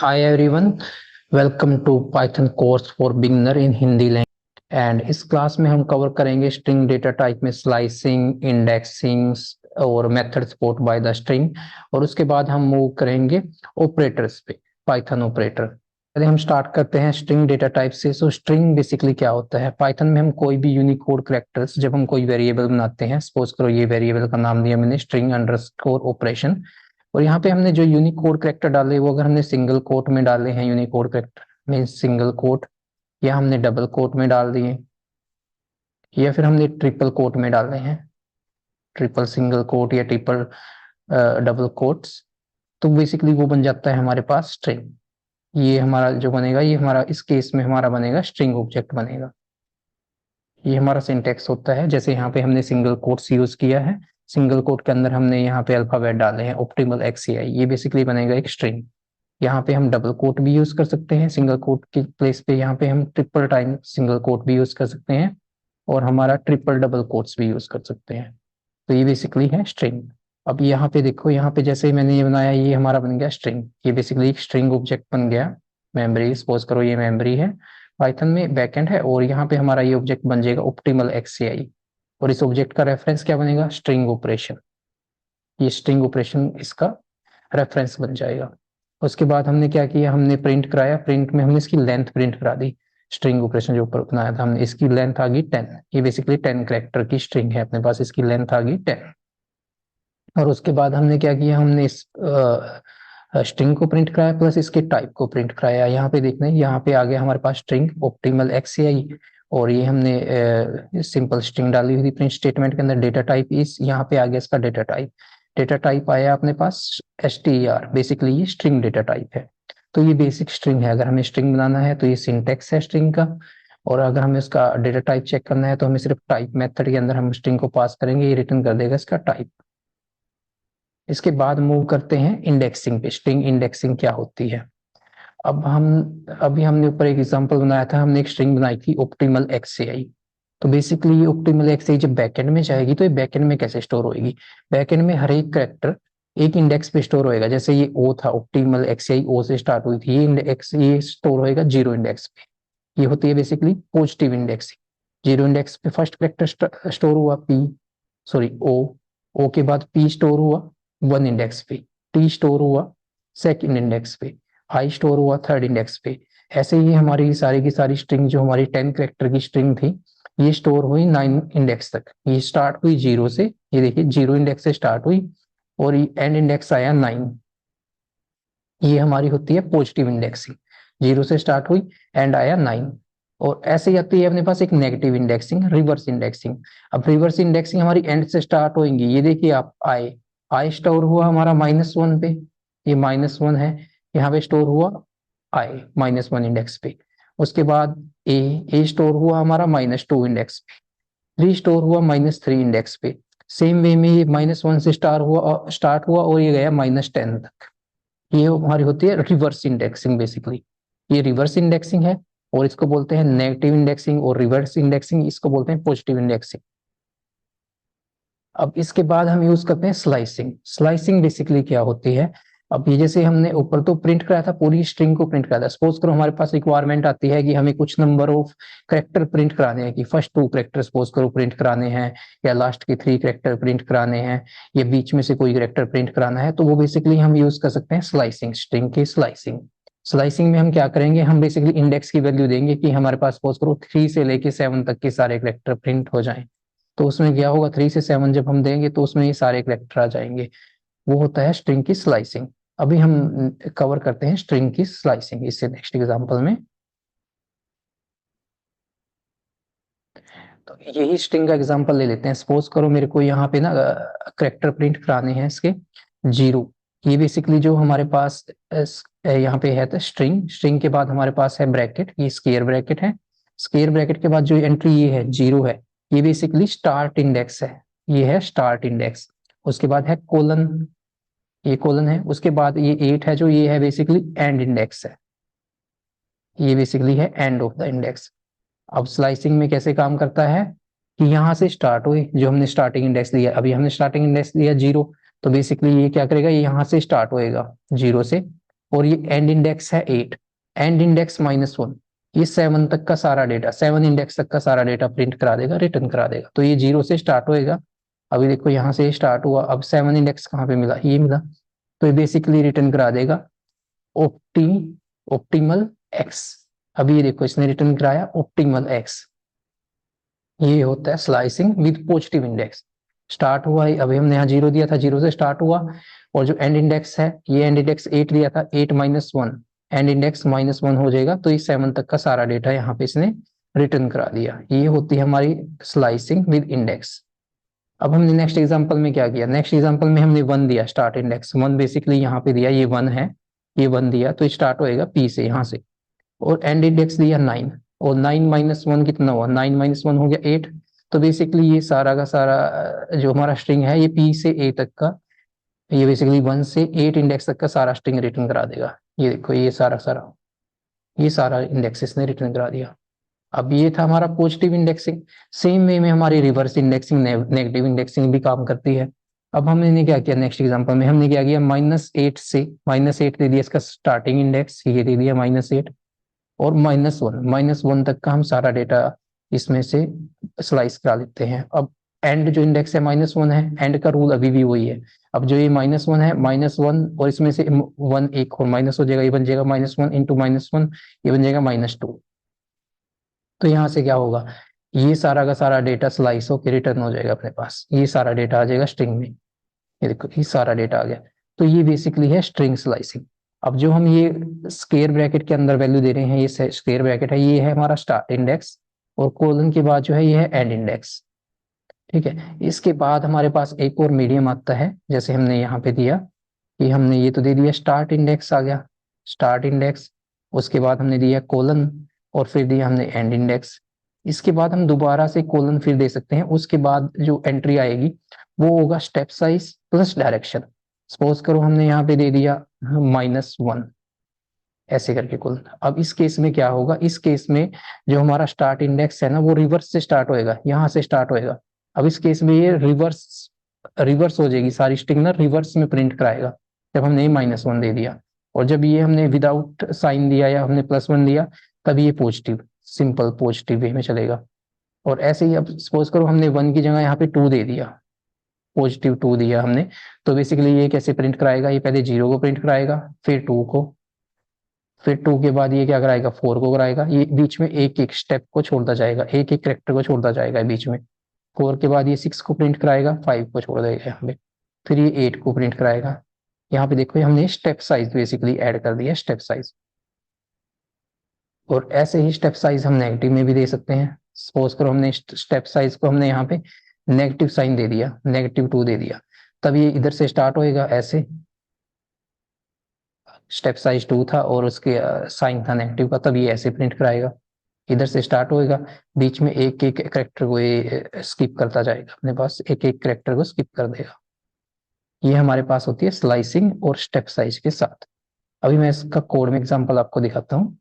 Hi everyone, welcome to Python course for beginner in Hindi language. And इस class में हम cover करेंगे string data type में slicing, indexing और method support by the string. और उसके बाद हम मूव करेंगे ऑपरेटर्स पे, पाइथन ऑपरेटर। पहले हम स्टार्ट करते हैं स्ट्रिंग डेटा टाइप से। सो स्ट्रिंग बेसिकली क्या होता है? पाइथन में हम कोई भी यूनिकोड कैरेक्टर्स, जब हम कोई वेरिएबल बनाते हैं, सपोज करो ये वेरिएबल का नाम दिया मैंने स्ट्रिंग अंडरस्कोर ऑपरेशन, और यहाँ पे हमने जो यूनिकोड कैरेक्टर डाले वो अगर हमने सिंगल कोट में डाले हैं, यूनिकोड कैरेक्टर में सिंगल कोट, या हमने डबल कोट में डाल दिए, या फिर हमने ट्रिपल कोट में डाले हैं, ट्रिपल सिंगल कोट या ट्रिपल डबल कोट्स, तो बेसिकली वो बन जाता है हमारे पास स्ट्रिंग। ये हमारा जो बनेगा, ये हमारा इस केस में हमारा बनेगा स्ट्रिंग ऑब्जेक्ट बनेगा। ये हमारा सिंटेक्स होता है। जैसे यहाँ पे हमने सिंगल कोट्स यूज किया है, सिंगल कोट के अंदर हमने यहाँ पे अल्फाबेट डाले हैं ऑप्टिमल XCI, ये बेसिकली बनेगा एक स्ट्रिंग। यहाँ पे हम डबल कोट भी यूज कर सकते हैं, सिंगल कोट की प्लेस पे यहाँ पे हम ट्रिपल टाइम सिंगल कोट भी यूज कर सकते हैं, और हमारा ट्रिपल डबल कोट्स भी यूज कर सकते हैं। तो ये बेसिकली है स्ट्रिंग। अब यहाँ पे देखो, यहाँ पे जैसे मैंने ये बनाया, ये हमारा बन गया स्ट्रिंग। ये बेसिकली एक स्ट्रिंग ऑब्जेक्ट बन गया। मेमोरी, सपोज करो ये मेमोरी है, पाइथन में बैकएंड है, और यहाँ पे हमारा ये ऑब्जेक्ट बन जाएगा ऑप्टिमल XCI, और इस ऑब्जेक्ट का रेफरेंस क्या बनेगा? String operation. ये स्ट्रिंग ऑपरेशन इसका रेफरेंस बन जाएगा। उसके बाद हमने क्या किया, हमने प्रिंट कराया। प्रिंट में हमने इसकी लेंथ प्रिंट करा दी। स्ट्रिंग ऑपरेशन जो ऊपर बनाया था हमने, इसकी लेंथ आ गई 10। ये बेसिकली 10 कैरेक्टर की स्ट्रिंग है अपने पास, इसकी लेंथ आ गई 10। और उसके बाद हमने क्या किया, हमने इस स्ट्रिंग को प्रिंट कराया प्लस इसके टाइप को प्रिंट कराया। यहाँ पे देखना है, यहाँ पे आ गया हमारे पास स्ट्रिंग ऑप्टिमल XCI, और ये हमने सिंपल स्ट्रिंग डाली हुई थी प्रिंट स्टेटमेंट के अंदर। डेटा टाइप इस, यहाँ पे आ गया इसका डेटा टाइप। डेटा टाइप आया अपने पास str, बेसिकली ये स्ट्रिंग डेटा टाइप है। तो ये बेसिक स्ट्रिंग है। अगर हमें स्ट्रिंग बनाना है तो ये सिंटेक्स है स्ट्रिंग का, और अगर हमें इसका डेटा टाइप चेक करना है तो हमें सिर्फ टाइप मेथड के अंदर हम स्ट्रिंग को पास करेंगे, ये रिटर्न कर देगा इसका टाइप। इसके बाद मूव करते हैं इंडेक्सिंग पे। स्ट्रिंग इंडेक्सिंग क्या होती है? अब हम अभी हमने ऊपर एक एग्जांपल बनाया था, हमने एक स्ट्रिंग बनाई थी ऑप्टिमल XCI। तो बेसिकली ये ऑप्टिमल XCI जब बैकएंड में जाएगी तो ये बैकएंड में कैसे स्टोर होएगी? बैकएंड में हर एक कैरेक्टर एक इंडेक्स पे स्टोर होएगा। जैसे ये O था, ऑप्टिमल XCI O से स्टार्ट हुई थी, ये इंडेक्स ये स्टोर होएगा 0 इंडेक्स पे। ये होती है बेसिकली पॉजिटिव इंडेक्सिंग। 0 इंडेक्स पे फर्स्ट कैरेक्टर स्टोर हुआ O के बाद P स्टोर हुआ 1 इंडेक्स पे, T स्टोर हुआ सेकंड इंडेक्स पे, I स्टोर हुआ थर्ड इंडेक्स पे। ऐसे ही हमारी सारी की सारी स्ट्रिंग, जो हमारी 10 कैरेक्टर की स्ट्रिंग थी, ये स्टोर हुई 9 इंडेक्स तक। ये स्टार्ट हुई 0 से, ये देखिए 0 इंडेक्स से स्टार्ट हुई, और एंड इंडेक्स आया 9। ये हमारी होती है पॉजिटिव इंडेक्सिंग। 0 से स्टार्ट हुई, एंड आया 9। और ऐसे ही आती है अपने पास एक नेगेटिव इंडेक्सिंग, रिवर्स इंडेक्सिंग। अब रिवर्स इंडेक्सिंग हमारी एंड से स्टार्ट होंगी। ये देखिए आप, आई स्टोर हुआ हमारा -1 पे, ये -1 है, यहाँ पे स्टोर हुआ आई -1 इंडेक्स पे। उसके बाद ए स्टोर हुआ हमारा -2 इंडेक्स पे, 3 स्टोर हुआ -3 इंडेक्स पे। सेम वे में ये -1 से स्टार्ट हुआ और ये गया -10 तक। ये हमारी होती है रिवर्स इंडेक्सिंग बेसिकली। ये रिवर्स इंडेक्सिंग है, और इसको बोलते हैं नेगेटिव इंडेक्सिंग, और रिवर्स इंडेक्सिंग इसको बोलते हैं पॉजिटिव इंडेक्सिंग। अब इसके बाद हम यूज करते हैं स्लाइसिंग। स्लाइसिंग बेसिकली क्या होती है? अब ये जैसे हमने ऊपर तो प्रिंट कराया था, पूरी स्ट्रिंग को प्रिंट कराया था। सपोज करो हमारे पास रिक्वायरमेंट आती है कि हमें कुछ नंबर ऑफ कैरेक्टर प्रिंट कराने हैं, कि फर्स्ट 2 कैरेक्टर सपोज करो प्रिंट कराने हैं, या लास्ट के 3 कैरेक्टर प्रिंट कराने हैं, या बीच में से कोई कैरेक्टर प्रिंट कराना है, तो वो बेसिकली हम यूज कर सकते हैं स्लाइसिंग, स्ट्रिंग की स्लाइसिंग। स्लाइसिंग में हम क्या करेंगे, हम बेसिकली इंडेक्स की वैल्यू देंगे कि हमारे पास सपोज करो 3 से लेके 7 तक के सारे कैरेक्टर प्रिंट हो जाएं। तो उसमें क्या होगा, 3 से 7 जब हम देंगे तो उसमें ये सारे कैरेक्टर आ जाएंगे। वो होता है स्ट्रिंग की स्लाइसिंग। अभी हम कवर करते हैं स्ट्रिंग की स्लाइसिंग इससे नेक्स्ट एग्जांपल में। तो यही स्ट्रिंग का एग्जांपल ले लेते हैं। सपोज करो मेरे को यहाँ पे ना कैरेक्टर प्रिंट कराने हैं इसके 0। ये बेसिकली जो हमारे पास यहाँ पे है, तो स्ट्रिंग के बाद हमारे पास है ब्रैकेट, ये स्क्वायर ब्रैकेट है। स्क्वायर ब्रैकेट के बाद जो एंट्री ये है 0 है, ये बेसिकली स्टार्ट इंडेक्स है, ये है स्टार्ट इंडेक्स। उसके बाद है कोलन, ये कोलन है। उसके बाद ये 8 है, जो ये है बेसिकली एंड इंडेक्स है, ये बेसिकली है एंड ऑफ द इंडेक्स। अब स्लाइसिंग में कैसे काम करता है कि यहाँ से स्टार्ट हुई, जो हमने स्टार्टिंग इंडेक्स दिया, अभी हमने स्टार्टिंग इंडेक्स दिया 0, तो बेसिकली ये क्या करेगा, ये यहाँ से स्टार्ट होएगा 0 से, और ये एंड इंडेक्स है 8, एंड इंडेक्स -1, ये 7 तक का सारा डेटा, 7 इंडेक्स तक का सारा डेटा प्रिंट करा देगा, रिटर्न करा देगा। तो ये 0 से स्टार्ट होएगा। अभी देखो यहाँ से स्टार्ट हुआ, अब 7 इंडेक्स कहाँ पे मिला, ये मिला, तो ये बेसिकली रिटर्न करा देगा ऑप्टिमल एक्स। अभी ये देखो इसने रिटर्न कराया ऑप्टिमल एक्स। ये होता है slicing with positive index. Start हुआ है, अभी हमने यहाँ 0 दिया था, 0 से स्टार्ट हुआ, और जो एंड इंडेक्स है, ये एंड इंडेक्स 8 दिया था, 8 -1, एंड इंडेक्स -1 हो जाएगा, तो ये 7 तक का सारा डेटा यहाँ पे इसने रिटर्न करा दिया। ये होती है हमारी स्लाइसिंग विद इंडेक्स। अब हमने नेक्स्ट एग्जांपल में क्या किया, नेक्स्ट एग्जांपल में हमने 1 दिया, स्टार्ट इंडेक्स 1 बेसिकली यहाँ पे दिया, ये 1 है, ये 1 दिया, तो स्टार्ट होएगा पी से यहाँ से, और एंड इंडेक्स दिया 9, और 9 -1 कितना हुआ, 9 -1 हो गया 8। तो बेसिकली ये सारा का सारा जो हमारा स्ट्रिंग है, ये पी से ए तक का, ये बेसिकली 1 से 8 इंडेक्स तक का सारा स्ट्रिंग रिटर्न करा देगा। ये देखो ये सारा इंडेक्स इसने रिटर्न करा दिया। अब ये था हमारा पॉजिटिव इंडेक्सिंग। सेम वे में हमारी रिवर्स इंडेक्सिंग, नेगेटिव इंडेक्सिंग भी काम करती है। अब हमने क्या किया, नेक्स्ट एग्जांपल में हमने क्या किया, -8 से, -8 दे दिया इसका स्टार्टिंग इंडेक्स, ये दे दिया -8, और -1 तक का हम सारा डेटा इसमें से स्लाइस करा लेते हैं। अब एंड जो इंडेक्स है -1 है, एंड का रूल अभी भी वही है। अब जो ये -1 है, -1 और इसमें से 1 एक और माइनस हो जाएगा, ये बन जाएगा -1 इंटू -1, ये बन जाएगा -2। तो यहाँ से क्या होगा, ये सारा का सारा डेटा स्लाइस होकर रिटर्न हो जाएगा अपने पास, ये सारा डेटा आ जाएगा स्ट्रिंग में। ये देखो ये सारा डेटा आ गया। तो ये बेसिकली है स्ट्रिंग स्लाइसिंग। अब जो हम ये स्क्वायर ब्रैकेट के अंदर वैल्यू दे रहे हैं, ये स्क्वायर ब्रैकेट है, ये है हमारा स्टार्ट इंडेक्स, और कोलन के बाद जो है ये है एंड इंडेक्स। ठीक है, इसके बाद हमारे पास एक और मीडियम आता है, जैसे हमने यहाँ पे दिया कि हमने ये तो दे दिया स्टार्ट इंडेक्स आ गया, स्टार्ट इंडेक्स, उसके बाद हमने दिया कोलन, और फिर दिया हमने एंड इंडेक्स। इसके बाद हम दोबारा से कोलन फिर दे सकते हैं, उसके बाद जो एंट्री आएगी वो होगा step size plus direction. Suppose करो हमने यहाँ पे दे दिया -1, ऐसे करके कोलन। अब इस केस में क्या होगा, इस केस में जो हमारा स्टार्ट इंडेक्स है ना, वो रिवर्स से स्टार्ट होएगा, यहाँ से स्टार्ट होएगा। अब इस केस में ये रिवर्स हो जाएगी, सारी स्ट्रिंग ना रिवर्स में प्रिंट कराएगा, जब हमने -1 दे दिया। और जब ये हमने विदाउट साइन दिया या हमने +1 दिया, तब ये पॉजिटिव, सिंपल पॉजिटिव वे में चलेगा। और ऐसे ही अब सपोज करो हमने 1 की जगह यहाँ पे 2 दे दिया, पॉजिटिव 2 दिया हमने, तो बेसिकली ये कैसे प्रिंट कराएगा, ये पहले 0 को प्रिंट कराएगा, फिर 2 को, फिर 2 के बाद ये क्या कराएगा, 4 को कराएगा। ये बीच में एक एक स्टेप को छोड़ता जाएगा, एक एक करेक्टर को छोड़ता जाएगा बीच में। 4 के बाद ये 6 को प्रिंट कराएगा, 5 को छोड़ देगा यहाँ पे, फिर ये 8 को प्रिंट कराएगा। यहाँ पे देखो हमने स्टेप साइज बेसिकली ऐड कर दिया, स्टेप साइज। और ऐसे ही स्टेप साइज हम नेगेटिव में भी दे सकते हैं। सपोज करो हमने स्टेप साइज को हमने यहाँ पे नेगेटिव साइन दे दिया, -2 दे दिया, तब ये इधर से स्टार्ट होएगा ऐसे, स्टेप साइज 2 था और उसके साइन था नेगेटिव का, तब ये ऐसे प्रिंट कराएगा। इधर से स्टार्ट होएगा, बीच में एक एक करेक्टर को ये स्किप करता जाएगा, अपने पास एक एक करेक्टर को स्किप कर देगा। ये हमारे पास होती है स्लाइसिंग और स्टेप साइज के साथ। अभी मैं इसका कोड में एग्जांपल आपको दिखाता हूँ।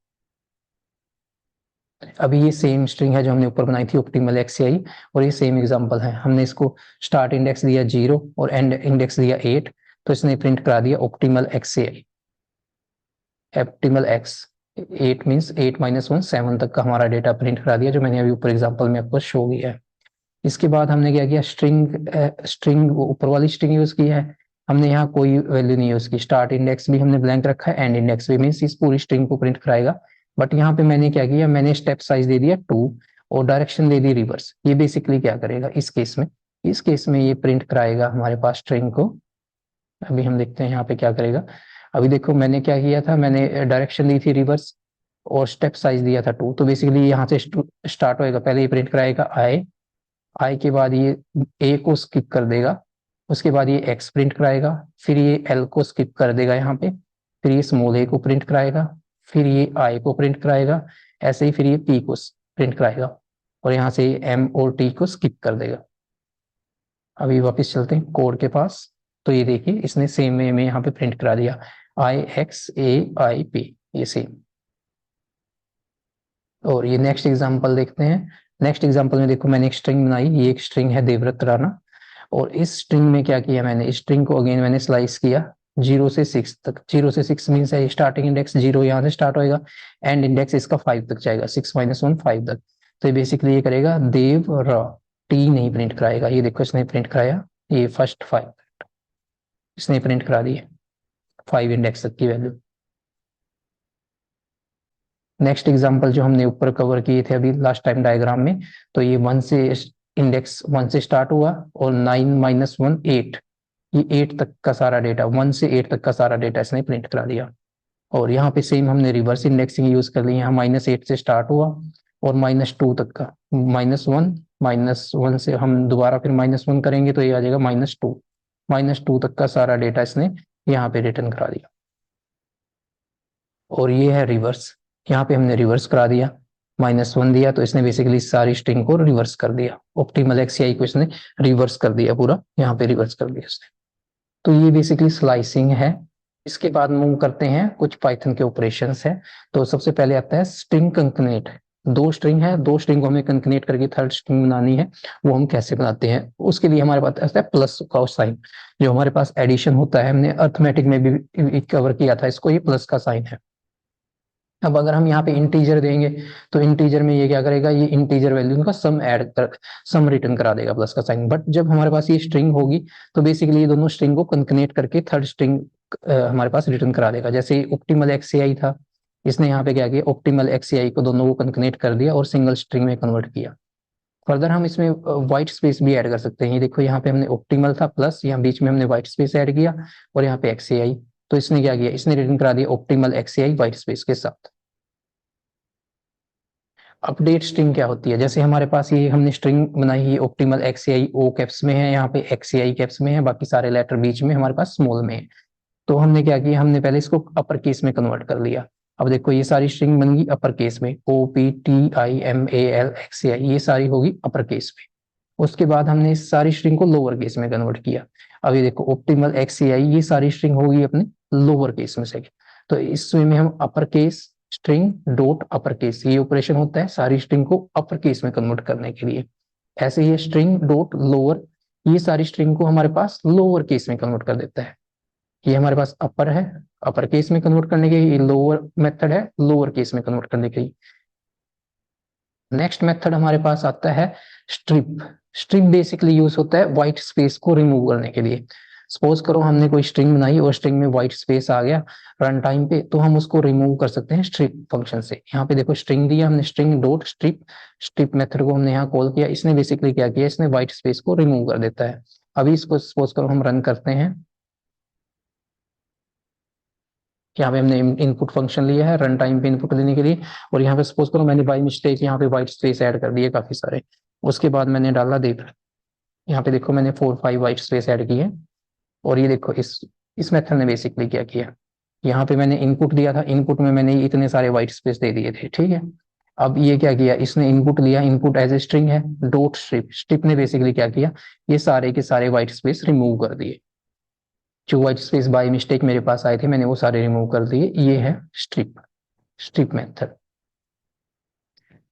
अभी ये सेम स्ट्रिंग है जो हमने ऊपर बनाई थी ऑप्टिमल एक्सआई, और ये सेम एग्जांपल है। हमने इसको स्टार्ट इंडेक्स दिया 0 और एंड इंडेक्स दिया 8, तो इसने प्रिंट करा दिया optimal XI, optimal x. 8 means 8 -1 7 तक का हमारा डेटा प्रिंट करा दिया, जो मैंने अभी ऊपर एग्जांपल में आपको शो किया है। इसके बाद हमने क्या किया, स्ट्रिंग ऊपर वाली स्ट्रिंग यूज की है, हमने यहाँ कोई वैल्यू नहीं यूज की। स्टार्ट इंडेक्स भी हमने ब्लैंक रखा है, एंड इंडेक्स भी, मींस इस पूरी स्ट्रिंग को प्रिंट कराएगा। बट यहाँ पे मैंने क्या किया, मैंने स्टेप साइज दे दिया 2 और डायरेक्शन दे दी रिवर्स। ये बेसिकली क्या करेगा इस केस में, इस केस में ये प्रिंट कराएगा हमारे पास स्ट्रिंग को। अभी हम देखते हैं यहाँ पे क्या करेगा। अभी देखो मैंने क्या किया था, मैंने डायरेक्शन दी थी रिवर्स और स्टेप साइज दिया था 2, तो बेसिकली यहाँ से स्टार्ट होएगा, पहले ये प्रिंट कराएगा आई के बाद ये ए को स्किप कर देगा, उसके बाद ये एक्स प्रिंट कराएगा, फिर ये एल को स्किप कर देगा यहाँ पे, फिर ये स्मॉल ए को प्रिंट कराएगा, फिर ये आई को प्रिंट कराएगा, ऐसे ही फिर ये पी को प्रिंट कराएगा, और यहाँ से एम और टी को स्किप कर देगा। अभी वापस चलते हैं कोड के पास। तो ये देखिए इसने सेम वे में यहाँ पे प्रिंट करा दिया IXAIP, ये सेम। और ये नेक्स्ट एग्जांपल देखते हैं। नेक्स्ट एग्जांपल में देखो मैंने एक स्ट्रिंग बनाई, ये एक स्ट्रिंग है देवव्रत राणा, और इस स्ट्रिंग में क्या किया मैंने, इस स्ट्रिंग को अगेन मैंने स्लाइस किया, 0 से 6 तक। 0 से 6 मीन्स है स्टार्टिंग इंडेक्स 0 यहाँ से स्टार्ट होएगा, एंड इंडेक्स इसका 5 तक जाएगा, 6 - 1 5 तक। तो ये बेसिकली ये करेगा देव र, टी नहीं प्रिंट कराएगा। ये देखो इसने प्रिंट कराया, ये फर्स्ट 5 इसने प्रिंट करा दी, 5 इंडेक्स तक की वैल्यू। नेक्स्ट एग्जांपल जो हमने ऊपर कवर किए थे अभी लास्ट टाइम डायग्राम में, तो ये 1 से इंडेक्स 1 से स्टार्ट हुआ और 9 - 1 8, ये 8 तक का सारा डेटा, 1 से 8 तक का सारा डेटा इसने प्रिंट करा दिया। और यहाँ पे सेम हमने रिवर्स इंडेक्सिंग यूज कर ली, यहाँ -8 से स्टार्ट हुआ और -2 तक का, -1 से हम दोबारा फिर -1 करेंगे तो ये आ जाएगा -2, -2 तक का सारा डेटा इसने यहाँ पे रिटर्न करा दिया। और ये है रिवर्स, यहाँ पे हमने रिवर्स करा दिया, -1 दिया तो इसने बेसिकली सारी स्ट्रिंग को रिवर्स कर दिया, ऑप्टिमल एक्ससीआई को इसने रिवर्स कर दिया पूरा, यहाँ पे रिवर्स कर दिया इसने। तो ये बेसिकली स्लाइसिंग है। इसके बाद मूव करते हैं, कुछ पाइथन के ऑपरेशंस है। तो सबसे पहले आता है स्ट्रिंग कंकनेट। दो स्ट्रिंग है, दो स्ट्रिंग को हमें कंकनेट करके थर्ड स्ट्रिंग बनानी है, वो हम कैसे बनाते हैं? उसके लिए हमारे पास आता है प्लस का साइन, जो हमारे पास एडिशन होता है, हमने अर्थमेटिक में भी कवर किया था इसको, ये प्लस का साइन है। अब अगर हम यहाँ पे इंटीजर देंगे तो इंटीजर में ये क्या करेगा, ये इंटीजर वैल्यू का सम रिटर्न करा देगा प्लस का साइन। बट जब हमारे पास ये स्ट्रिंग होगी तो बेसिकली ये दोनों स्ट्रिंग को कंकनेट करके थर्ड स्ट्रिंग हमारे पास रिटर्न करा देगा। जैसे ऑप्टिमल एक्ससीआई था, इसने यहाँ पे क्या किया, ऑप्टिमल एक्ससीआई को दोनों को कंकनेट कर दिया और सिंगल स्ट्रिंग में कन्वर्ट किया। फर्दर हम इसमें व्हाइट स्पेस भी ऐड कर सकते हैं। ये देखो यहाँ पे हमने ऑप्टिमल था प्लस, यहाँ बीच में हमने व्हाइट स्पेस ऐड किया और यहाँ पे एक्ससीआई, तो इसने क्या किया, इसने रिटर्न करा दिया ऑप्टिमल एक्ससीआई व्हाइट स्पेस के साथ। अपडेट स्ट्रिंग क्या होती है, जैसे हमारे पास ये हमने स्ट्रिंग बनाई है ऑप्टिमल एक्ससीआई ओ कैप्स में है, यहाँ पे एक्ससीआई कैप्स में है, बाकी सारे लेटर बीच में हमारे पास स्मॉल में है। तो हमने क्या किया, हमने पहले इसको अपर केस में कन्वर्ट कर लिया। अब देखो ये सारी स्ट्रिंग बन गई अपर केस में, OPTIMAL XCI, ये सारी होगी अपर केस में। उसके बाद हमने इस सारी स्ट्रिंग को लोअर केस में कन्वर्ट किया। अब ये देखो ऑप्टिमल XCI, ये सारी स्ट्रिंग होगी अपने लोअर केस में से। तो इसमें हम upper case string dot upper case, ये ऑपरेशन होता है सारी स्ट्रिंग को अपर केस में कन्वर्ट करने के लिए। ऐसे ही स्ट्रिंग डॉट लोअर, ये सारी स्ट्रिंग को हमारे पास लोअर केस में कन्वर्ट कर देता है। ये हमारे पास अपर है, अपर केस में कन्वर्ट करने के लिए, लोअर मेथड है लोअर केस में कन्वर्ट करने के लिए। नेक्स्ट मेथड हमारे पास आता है स्ट्रिप। स्ट्रिप बेसिकली यूज होता है व्हाइट स्पेस को रिमूव करने के लिए। सपोज करो हमने कोई स्ट्रिंग बनाई और स्ट्रिंग में व्हाइट स्पेस आ गया रन टाइम पे, तो हम उसको रिमूव कर सकते हैं स्ट्रिप फंक्शन से। यहाँ पे देखो स्ट्रिंग दिया हमने, string dot strip, strip method को हमने यहाँ कॉल किया, इसने बेसिकली क्या किया, इसने व्हाइट स्पेस को रिमूव कर देता है। अभी इसको सपोज करो हम रन करते हैं, यहाँ पे हमने इनपुट फंक्शन लिया है रन टाइम पे इनपुट देने के लिए, और यहाँ पे सपोज करो मैंने बाय मिस्टेक यहाँ पे व्हाइट स्पेस ऐड कर दिए काफी सारे। उसके बाद मैंने डाला देख, यहाँ पे देखो मैंने 4 5 व्हाइट स्पेस ऐड किए। और ये देखो इस मेथड ने बेसिकली क्या किया, यहाँ पे मैंने इनपुट दिया था, इनपुट में मैंने इतने सारे व्हाइट स्पेस दे दिए थे, ठीक है। अब ये क्या किया, इसने इनपुट लिया, इनपुट एज ए स्ट्रिंग है, डॉट स्ट्रिप, स्ट्रिप ने बेसिकली क्या किया, ये सारे के सारे व्हाइट स्पेस रिमूव कर दिए। जो व्हाइट स्पेस बाय मिस्टेक मेरे पास आए थे मैंने वो सारे रिमूव कर दिए। ये है स्ट्रिप, स्ट्रिप मेथड।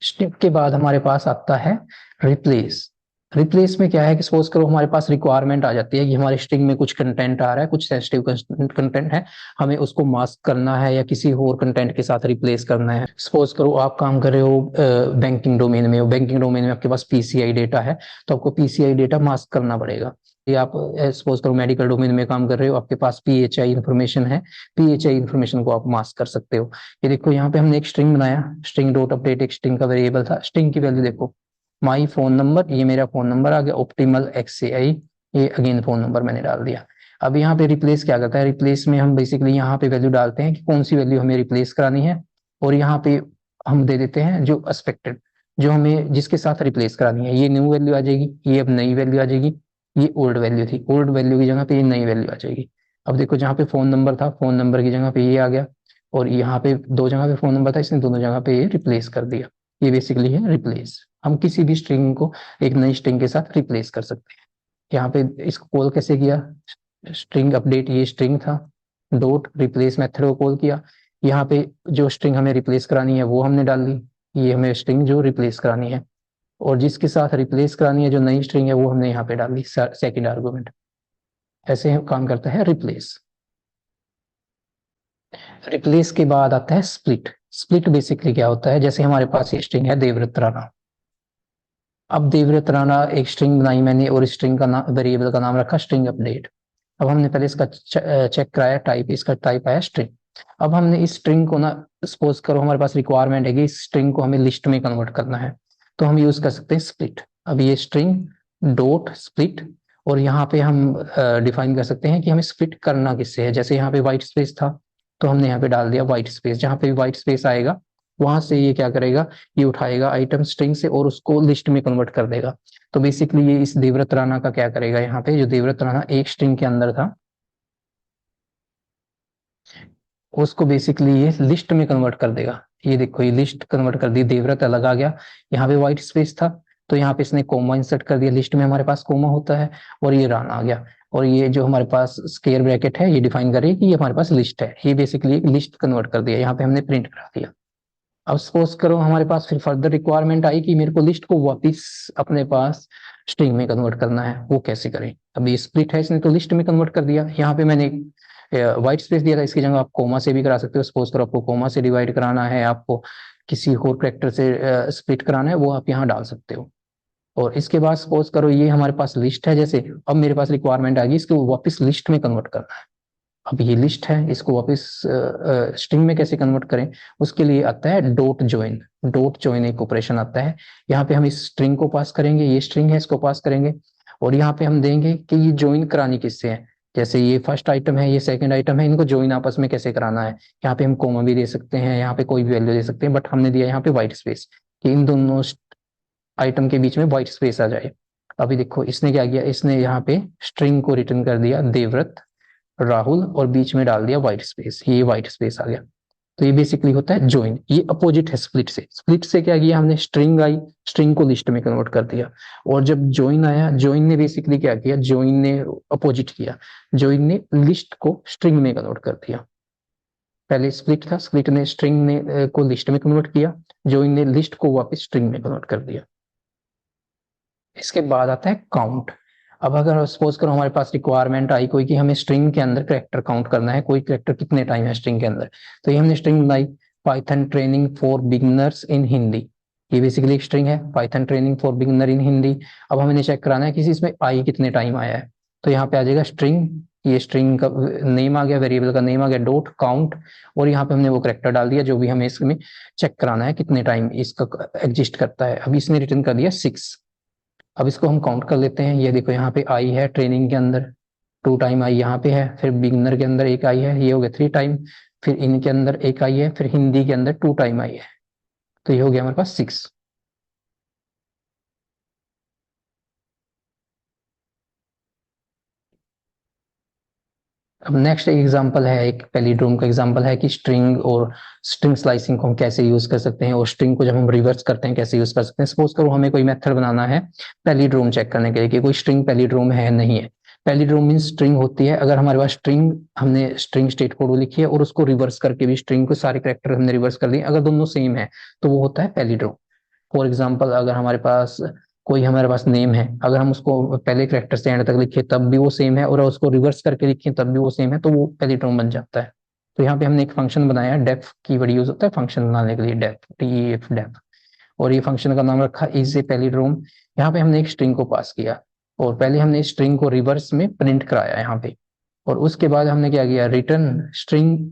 स्ट्रिप के बाद हमारे पास आता है रिप्लेस। रिप्लेस में क्या है कि सपोज करो हमारे पास रिक्वायरमेंट आ जाती है कि हमारे स्ट्रिंग में कुछ कंटेंट आ रहा है, कुछ सेंसिटिव कंटेंट है, हमें उसको मास्क करना है या किसी और कंटेंट के साथ रिप्लेस करना है। सपोज करो आप काम कर रहे हो बैंकिंग डोमेन में, बैंकिंग डोमेन में आपके पास PCI डेटा है, तो आपको PCI डेटा मास्क करना पड़ेगा। ये आप सपोज करो मेडिकल डोमेन में काम कर रहे हो, आपके पास PHI इन्फॉर्मेशन है, PHI इन्फॉर्मेशन को आप मास्क कर सकते हो। ये देखो यहाँ पे हमने एक स्ट्रिंग बनाया, स्ट्रिंग डॉट अपडेट, एक स्ट्रिंग का वेरिएबल था, स्ट्रिंग की वैल्यू देखो माई फोन नंबर, ये मेरा फोन नंबर आ गया, ऑप्टिमल XCI, ये अगेन फोन नंबर मैंने डाल दिया। अब यहाँ पे रिप्लेस क्या करता है, रिप्लेस में हम बेसिकली यहाँ पे वैल्यू डालते हैं कि कौन सी वैल्यू हमें रिप्लेस करानी है, और यहाँ पे हम दे देते हैं जो एक्सपेक्टेड, जो हमें जिसके साथ रिप्लेस करानी है। ये न्यू वैल्यू आ जाएगी, ये अब नई वैल्यू आ जाएगी, ये ओल्ड वैल्यू थी, ओल्ड वैल्यू की जगह पे ये नई वैल्यू आ जाएगी। अब देखो जहाँ पे फोन नंबर था, फोन नंबर की जगह पे ये आ गया, और यहाँ पे दो जगह पे फोन नंबर था, इसने दोनों जगह पे ये रिप्लेस कर दिया। ये बेसिकली है रिप्लेस। हम किसी भी स्ट्रिंग को एक नई स्ट्रिंग के साथ रिप्लेस कर सकते हैं। यहाँ पे इसको कॉल कैसे किया, स्ट्रिंग अपडेट, ये स्ट्रिंग था, डॉट रिप्लेस मेथड को कॉल किया, यहाँ पे जो स्ट्रिंग हमें रिप्लेस करानी है वो हमने डाल दी, ये हमें स्ट्रिंग जो रिप्लेस करानी है, और जिसके साथ रिप्लेस करानी है जो नई स्ट्रिंग है वो हमने यहाँ पे डाल दी सेकेंड आर्गुमेंट। ऐसे काम करता है रिप्लेस। रिप्लेस के बाद आता है स्प्लिट। स्प्लिट बेसिकली क्या होता है, जैसे हमारे पास ये स्ट्रिंग है देवव्रत राणा। अब देवव्रत राणा एक स्ट्रिंग बनाई मैंने और स्ट्रिंग का नाम, वेरिएबल का नाम रखा स्ट्रिंग अपडेट। अब हमने पहले इसका चेक कराया टाइप, इसका टाइप आया स्ट्रिंग। अब हमने इस स्ट्रिंग को ना, सपोज करो हमारे पास रिक्वायरमेंट है कि इस स्ट्रिंग को हमें लिस्ट में कन्वर्ट करना है, तो हम यूज कर सकते हैं स्प्लिट। अब ये स्ट्रिंग डॉट स्प्लिट, और यहाँ पे हम डिफाइन कर सकते हैं कि हमें स्प्लिट करना किससे है। जैसे यहाँ पे व्हाइट स्पेस था, तो हमने यहाँ पे डाल दिया व्हाइट स्पेस। जहाँ पे भी व्हाइट स्पेस आएगा वहां से ये क्या करेगा, ये उठाएगा आइटम स्ट्रिंग से और उसको लिस्ट में कन्वर्ट कर देगा। तो बेसिकली ये इस देवव्रत राणा का क्या करेगा, यहाँ पे जो देवव्रत राणा एक स्ट्रिंग के अंदर था उसको बेसिकली ये लिस्ट में कन्वर्ट कर देगा। ये देखो ये लिस्ट कन्वर्ट कर दी, देवव्रत अलग आ गया, यहाँ पे व्हाइट स्पेस था तो यहाँ पे इसने कोमा इंसर्ट कर दिया, लिस्ट में हमारे पास कोमा होता है, और ये रान आ गया। और ये जो हमारे पास स्क्वायर ब्रैकेट है ये डिफाइन कर रही है कि ये हमारे पास लिस्ट है, ये बेसिकली एक लिस्ट कन्वर्ट कर दिया, यहाँ पे हमने प्रिंट करा दिया। अब सपोज करो हमारे पास फिर फर्दर रिक्वायरमेंट आई कि मेरे को लिस्ट को वापिस अपने पास स्ट्रिंग में कन्वर्ट करना है, वो कैसे करें। अब ये स्प्लिट है, इसने तो लिस्ट में कन्वर्ट कर दिया, यहाँ पे मैंने व्हाइट स्पेस दिया था, इसकी जगह आप कोमा से भी करा सकते हो। सपोज करो आपको कोमा से डिवाइड कराना है, आपको किसी और कैरेक्टर से स्प्लिट कराना है, वो आप यहाँ डाल सकते हो। और इसके बाद सपोज करो ये हमारे पास लिस्ट है, जैसे अब मेरे पास रिक्वायरमेंट आ गई इसको वापस लिस्ट में कन्वर्ट करना है। अब ये लिस्ट है, इसको वापस स्ट्रिंग में कैसे कन्वर्ट करें, उसके लिए आता है डॉट ज्वाइन। डॉट ज्वाइन एक ऑपरेशन आता है, यहाँ पे हम इस स्ट्रिंग को पास करेंगे, ये स्ट्रिंग है इसको पास करेंगे, और यहाँ पे हम देंगे कि ये ज्वाइन करानी किससे है। जैसे ये फर्स्ट आइटम है, ये सेकंड आइटम है, इनको ज्वाइन आपस में कैसे कराना है। यहाँ पे हम कोमा भी दे सकते हैं, यहाँ पे कोई भी वैल्यू दे सकते हैं, बट हमने दिया यहाँ पे व्हाइट स्पेस कि इन दोनों आइटम के बीच में व्हाइट स्पेस आ जाए। अभी देखो इसने क्या किया, इसने यहाँ पे स्ट्रिंग को रिटर्न कर दिया देवव्रत राहुल, और बीच में डाल दिया व्हाइट स्पेस, ये व्हाइट स्पेस आ गया। तो ये बेसिकली होता है ज्वाइन, ये अपोजिट है स्प्लिट से। स्प्लिट से क्या किया हमने, स्ट्रिंग आई, स्ट्रिंग को लिस्ट में कन्वर्ट कर दिया। और जब ज्वाइन आया, ज्वाइन ने बेसिकली क्या किया, ज्वाइन ने अपोजिट किया, ज्वाइन ने लिस्ट को स्ट्रिंग में कन्वर्ट कर दिया। पहले स्प्लिट था, स्प्लिट ने स्ट्रिंग ने को लिस्ट में कन्वर्ट किया, ज्वाइन ने लिस्ट को वापस स्ट्रिंग में कन्वर्ट कर दिया। इसके बाद आता है काउंट। अब अगर सपोज करो हमारे पास रिक्वायरमेंट आई कोई कि हमें स्ट्रिंग के अंदर कैरेक्टर काउंट करना है, कोई कैरेक्टर कितने टाइम है स्ट्रिंग के अंदर, तो ये हमने स्ट्रिंग बनाई पाइथन ट्रेनिंग फॉर बिगिनर्स इन हिंदी। ये बेसिकली एक स्ट्रिंग है Python training for beginner in Hindi. अब हमें चेक कराना है किसी इसमें आई कितने टाइम आया है, तो यहाँ पे आ जाएगा स्ट्रिंग, ये स्ट्रिंग का नेम आ गया, वेरिएबल का नेम आ गया डॉट काउंट, और यहाँ पे हमने वो कैरेक्टर डाल दिया जो भी हमें इसमें चेक कराना है कितने टाइम इसका एग्जिस्ट करता है। अब इसने रिटर्न कर दिया 6। अब इसको हम काउंट कर लेते हैं, ये देखो यहाँ पे आई है ट्रेनिंग के अंदर 2 टाइम आई यहाँ पे है, फिर बिगनर के अंदर एक आई है, ये हो गया 3 टाइम, फिर इनके अंदर एक आई है, फिर हिंदी के अंदर 2 टाइम आई है, तो ये हो गया हमारे पास 6। अब नेक्स्ट एग्जांपल है, एक पैलिड्रोम का एग्जांपल है कि स्ट्रिंग और स्ट्रिंग स्लाइसिंग को हम कैसे यूज कर सकते हैं, और स्ट्रिंग को जब हम रिवर्स करते हैं कैसे यूज कर सकते हैं। सपोज करो हमें कोई मेथड बनाना है पैलिड्रोम चेक करने के लिए कि कोई स्ट्रिंग पैलिड्रोम है नहीं है। पैलिड्रोम मीन स्ट्रिंग होती है अगर हमारे पास स्ट्रिंग, हमने स्ट्रिंग स्टेट कोड लिखी है और उसको रिवर्स करके भी स्ट्रिंग को सारे कैरेक्टर हमने रिवर्स कर दिए, अगर दोनों सेम है तो वो होता है पैलिड्रोम। फॉर एग्जाम्पल अगर हमारे पास नेम है, अगर हम उसको पहले कैरेक्टर से एंड तक लिखे तब भी वो सेम है, और उसको रिवर्स करके लिखे तब भी वो सेम है, तो वो पैलिड्रोम बन जाता है। तो यहाँ पे हमने एक फंक्शन बनाया है, डेफ कीवर्ड यूज होता है फंक्शन बनाने के लिए, डेफ टीएफ डेफ, और ये फंक्शन का नाम रखा इज ए पैलिड्रोम। यहाँ पे हमने एक स्ट्रिंग को पास किया, और पहले हमने स्ट्रिंग को रिवर्स में प्रिंट कराया यहाँ पे, और उसके बाद हमने क्या किया, रिटर्न स्ट्रिंग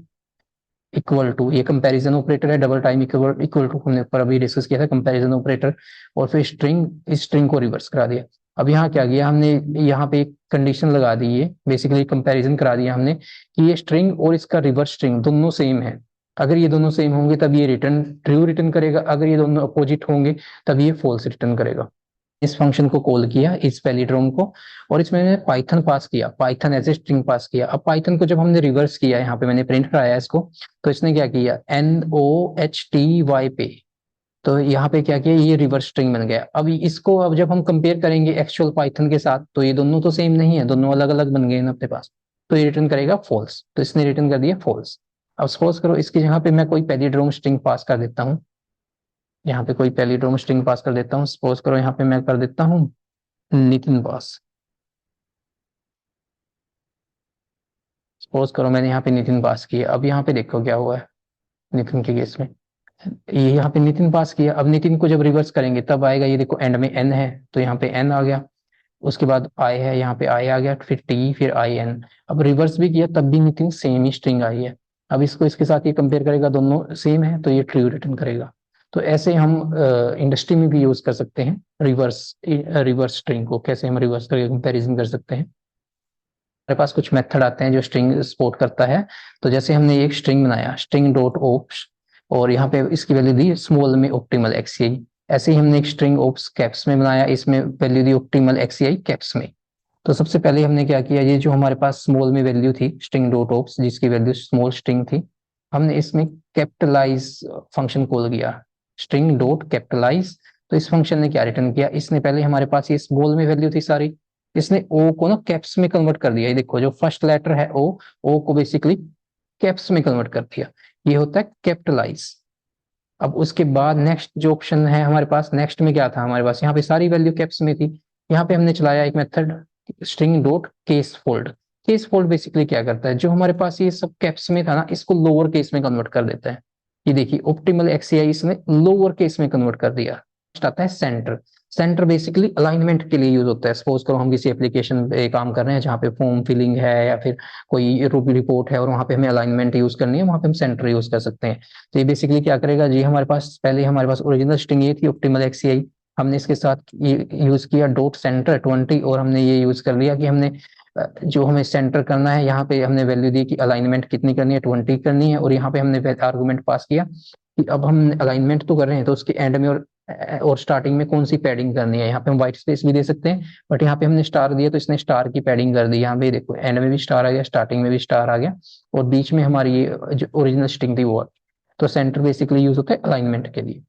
इक्वल टू, ये कंपैरिजन ऑपरेटर है, double time equal equal to हमने ऊपर अभी डिस्कस किया था कंपैरिजन ऑपरेटर, और फिर स्ट्रिंग, इस स्ट्रिंग को रिवर्स करा दिया। अब यहाँ क्या किया हमने, यहाँ पे एक कंडीशन लगा दी है, बेसिकली कंपैरिजन करा दिया हमने कि ये स्ट्रिंग और इसका रिवर्स स्ट्रिंग दोनों सेम है। अगर ये दोनों सेम होंगे तब ये रिटर्न ट्रू रिटर्न करेगा, अगर ये दोनों अपोजिट होंगे तब ये फॉल्स रिटर्न करेगा। इस फंक्शन को कॉल किया, इस पैलिड्रोम को, और इसमें मैंने पाइथन पास किया, Python as a string pass किया। अब पाइथन को जब हमने रिवर्स किया, यहाँ पे मैंने प्रिंट कराया इसको, तो इसने क्या किया NOHTY पे, तो यहाँ पे क्या किया, ये रिवर्स स्ट्रिंग बन गया। अब इसको अब जब हम कंपेयर करेंगे एक्चुअल पाइथन के साथ, तो ये दोनों तो सेम नहीं है, दोनों अलग अलग बन गए ना अपने पास, तो ये रिटर्न करेगा फॉल्स, तो इसने रिटर्न कर दिया फॉल्स। अब सपोज करो इसकी जगह पे मैं कोई पैलिड्रोम स्ट्रिंग पास कर देता हूँ, यहाँ पे कोई पैलिड्रोम स्ट्रिंग पास कर देता हूँ, सपोज करो यहाँ पे मैं कर देता हूँ नितिन पास। सपोज करो मैंने यहाँ पे नितिन पास किया, अब यहाँ पे देखो क्या हुआ है नितिन के केस में, ये यहाँ पे नितिन पास किया, अब नितिन को जब रिवर्स करेंगे तब आएगा, ये देखो एंड में एन है तो यहाँ पे एन आ गया, उसके बाद आई है, यहाँ पे आई आ गया, फिर टी, फिर आई एन। अब रिवर्स भी किया तब भी नितिन सेम ही स्ट्रिंग आई है। अब इसको इसके साथ ये कंपेयर करेगा, दोनों सेम है तो ये ट्रू रिटर्न करेगा। तो ऐसे हम इंडस्ट्री में भी यूज कर सकते हैं रिवर्स रिवर्स स्ट्रिंग को, कैसे हम रिवर्स करके कंपेरिजन कर सकते हैं। हमारे पास कुछ मेथड आते हैं जो स्ट्रिंग सपोर्ट करता है। तो जैसे हमने एक स्ट्रिंग बनाया स्ट्रिंग डॉट ओप्स, और यहाँ पे इसकी वैल्यू दी स्मॉल में ऑप्टिमल एक्ससीआई। ऐसे ही हमने एक स्ट्रिंग ओप्स कैप्स में बनाया, इसमें वैल्यू दी ऑप्टिमल एक्ससीआई कैप्स में। तो सबसे पहले हमने क्या किया, ये जो हमारे पास स्मॉल में वैल्यू थी स्ट्रिंग डॉट ओप्स जिसकी वैल्यू स्मॉल स्ट्रिंग थी, हमने इसमें कैपिटलाइज फंक्शन कॉल किया, स्ट्रिंग डॉट कैपिटलाइज। तो इस फंक्शन ने क्या रिटर्न किया, इसने पहले हमारे पास ये स्मॉल में वैल्यू थी सारी, इसने ओ को ना कैप्स में कन्वर्ट कर दिया। ये देखो जो फर्स्ट लेटर है ओ को बेसिकली कैप्स में कन्वर्ट कर दिया, ये होता है कैपिटलाइज। अब उसके बाद नेक्स्ट जो ऑप्शन है हमारे पास, नेक्स्ट में क्या था हमारे पास, यहाँ पे सारी वैल्यू कैप्स में थी, यहाँ पे हमने चलाया एक method string dot case fold. Case fold basically क्या करता है, जो हमारे पास ये सब कैप्स में था ना इसको लोअर केस में कन्वर्ट कर देता है। ये देखिए ऑप्टिमल एक्ससीआई इसने लोअर केस में कन्वर्ट कर दिया। नेक्स्ट आता है सेंटर। सेंटर बेसिकली अलाइनमेंट के लिए यूज होता है। सपोज करो हम किसी एप्लीकेशन पे काम कर रहे हैं जहाँ पे फॉर्म फिलिंग है या फिर कोई रिपोर्ट है और वहाँ पे हमें अलाइनमेंट यूज करनी है, वहाँ पे हम सेंटर यूज कर सकते हैं। तो ये बेसिकली क्या करेगा जी, हमारे पास पहले हमारे पास ओरिजिनल स्ट्रिंग ये थी ऑप्टिमल एक्ससीआई, हमने इसके साथ ये यूज किया डॉट सेंटर 20, और हमने ये यूज कर लिया कि हमने जो हमें सेंटर करना है यहाँ पे हमने वैल्यू दी कि अलाइनमेंट कितनी करनी है, 20 करनी है, और यहाँ पे हमने आर्गुमेंट पास किया कि अब हम अलाइनमेंट तो कर रहे हैं तो उसके एंड में और स्टार्टिंग में कौन सी पैडिंग करनी है। यहाँ पे हम व्हाइट स्पेस भी दे सकते हैं, बट यहाँ पे हमने स्टार दिया तो इसने स्टार की पैडिंग कर दी। यहाँ पे देखो एंड में भी स्टार आ गया, स्टार्टिंग में भी स्टार आ गया, और बीच में हमारी ये जो ओरिजिनल स्ट्रिंग थी वो। तो सेंटर बेसिकली यूज होता है अलाइनमेंट के लिए।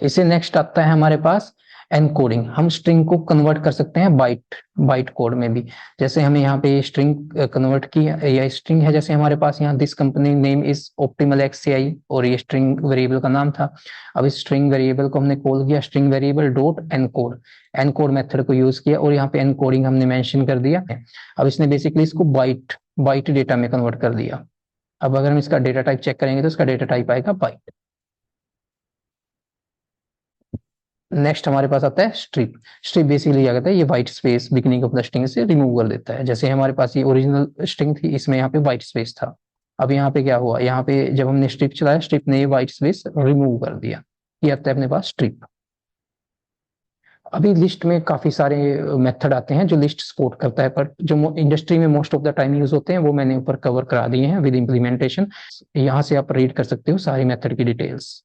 इसे नेक्स्ट आता है हमारे पास एनकोडिंग। हम स्ट्रिंग को कन्वर्ट कर सकते हैं बाइट बाइट कोड में भी। जैसे हमें यहाँ पे स्ट्रिंग कन्वर्ट की, या स्ट्रिंग है जैसे हमारे पास यहाँ this company name is optimal XCI, और ये स्ट्रिंग वेरिएबल का नाम था। अब इस स्ट्रिंग वेरिएबल को हमने कॉल किया string variable dot encode, encode method को यूज किया और यहाँ पे एनकोडिंग हमने मेंशन कर दिया। अब इसने बेसिकली इसको बाइट बाइट डेटा में कन्वर्ट कर दिया। अब अगर हम इसका डेटा टाइप चेक करेंगे तो इसका डेटा टाइप आएगा बाइट। नेक्स्ट हमारे पास आता है स्ट्रिप। स्ट्रिप बेसिकली क्या कहता है, ये white space beginning of the string से रिमूव कर देता है। जैसे हमारे पास ये ओरिजिनल स्ट्रिंग थी इसमें यहाँ पे व्हाइट स्पेस था, अब यहाँ पे क्या हुआ, यहाँ पे जब हमने स्ट्रिप चलाया स्ट्रिप ने ये व्हाइट स्पेस रिमूव कर दिया। ये आता है अपने पास स्ट्रिप। अभी लिस्ट में काफी सारे मेथड आते हैं जो लिस्ट सपोर्ट करता है, पर जो इंडस्ट्री में most of the time use होते हैं वो मैंने ऊपर कवर करा दिए हैं विद इम्प्लीमेंटेशन। यहाँ से आप रीड कर सकते हो सारी मेथड की डिटेल्स।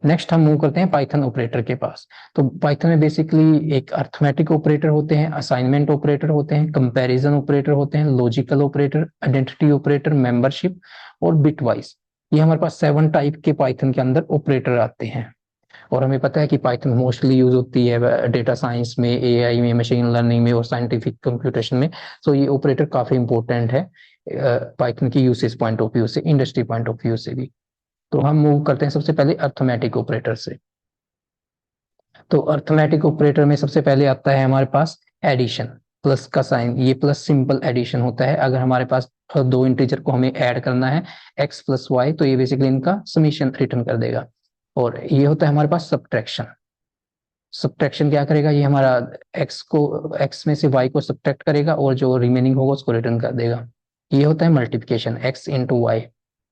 नेक्स्ट हम मूव करते हैं पाइथन ऑपरेटर के पास। तो पाइथन में बेसिकली एक अर्थमेटिक ऑपरेटर होते हैं, असाइनमेंट ऑपरेटर होते हैं, कंपैरिजन ऑपरेटर होते हैं, logical operator, identity operator, membership और बिटवाइज। ये हमारे पास 7 टाइप के पाइथन के अंदर ऑपरेटर आते हैं। और हमें पता है कि पाइथन मोस्टली यूज होती है डेटा साइंस में, एआई में, मशीन लर्निंग में और साइंटिफिक कंप्यूटेशन में। तो ये ऑपरेटर काफी इंपॉर्टेंट है पाइथन की यूसेज पॉइंट ऑफ व्यू से, इंडस्ट्री पॉइंट ऑफ व्यू से भी। तो हम मूव करते हैं सबसे पहले अर्थमेटिक ऑपरेटर से। तो अर्थमेटिक ऑपरेटर में सबसे पहले आता है हमारे पास एडिशन, प्लस का साइन, ये प्लस सिंपल एडिशन होता है। अगर हमारे पास दो इंटीजर को हमें ऐड करना है x प्लस वाई, तो ये बेसिकली इनका समीशन रिटर्न कर देगा। और ये होता है हमारे पास सब्ट्रैक्शन। सब्ट्रैक्शन क्या करेगा, ये हमारा x में से y को सब्ट्रैक्ट करेगा और जो रिमेनिंग होगा उसको रिटर्न कर देगा। ये होता है मल्टीप्लिकेशन, x इंटू वाई।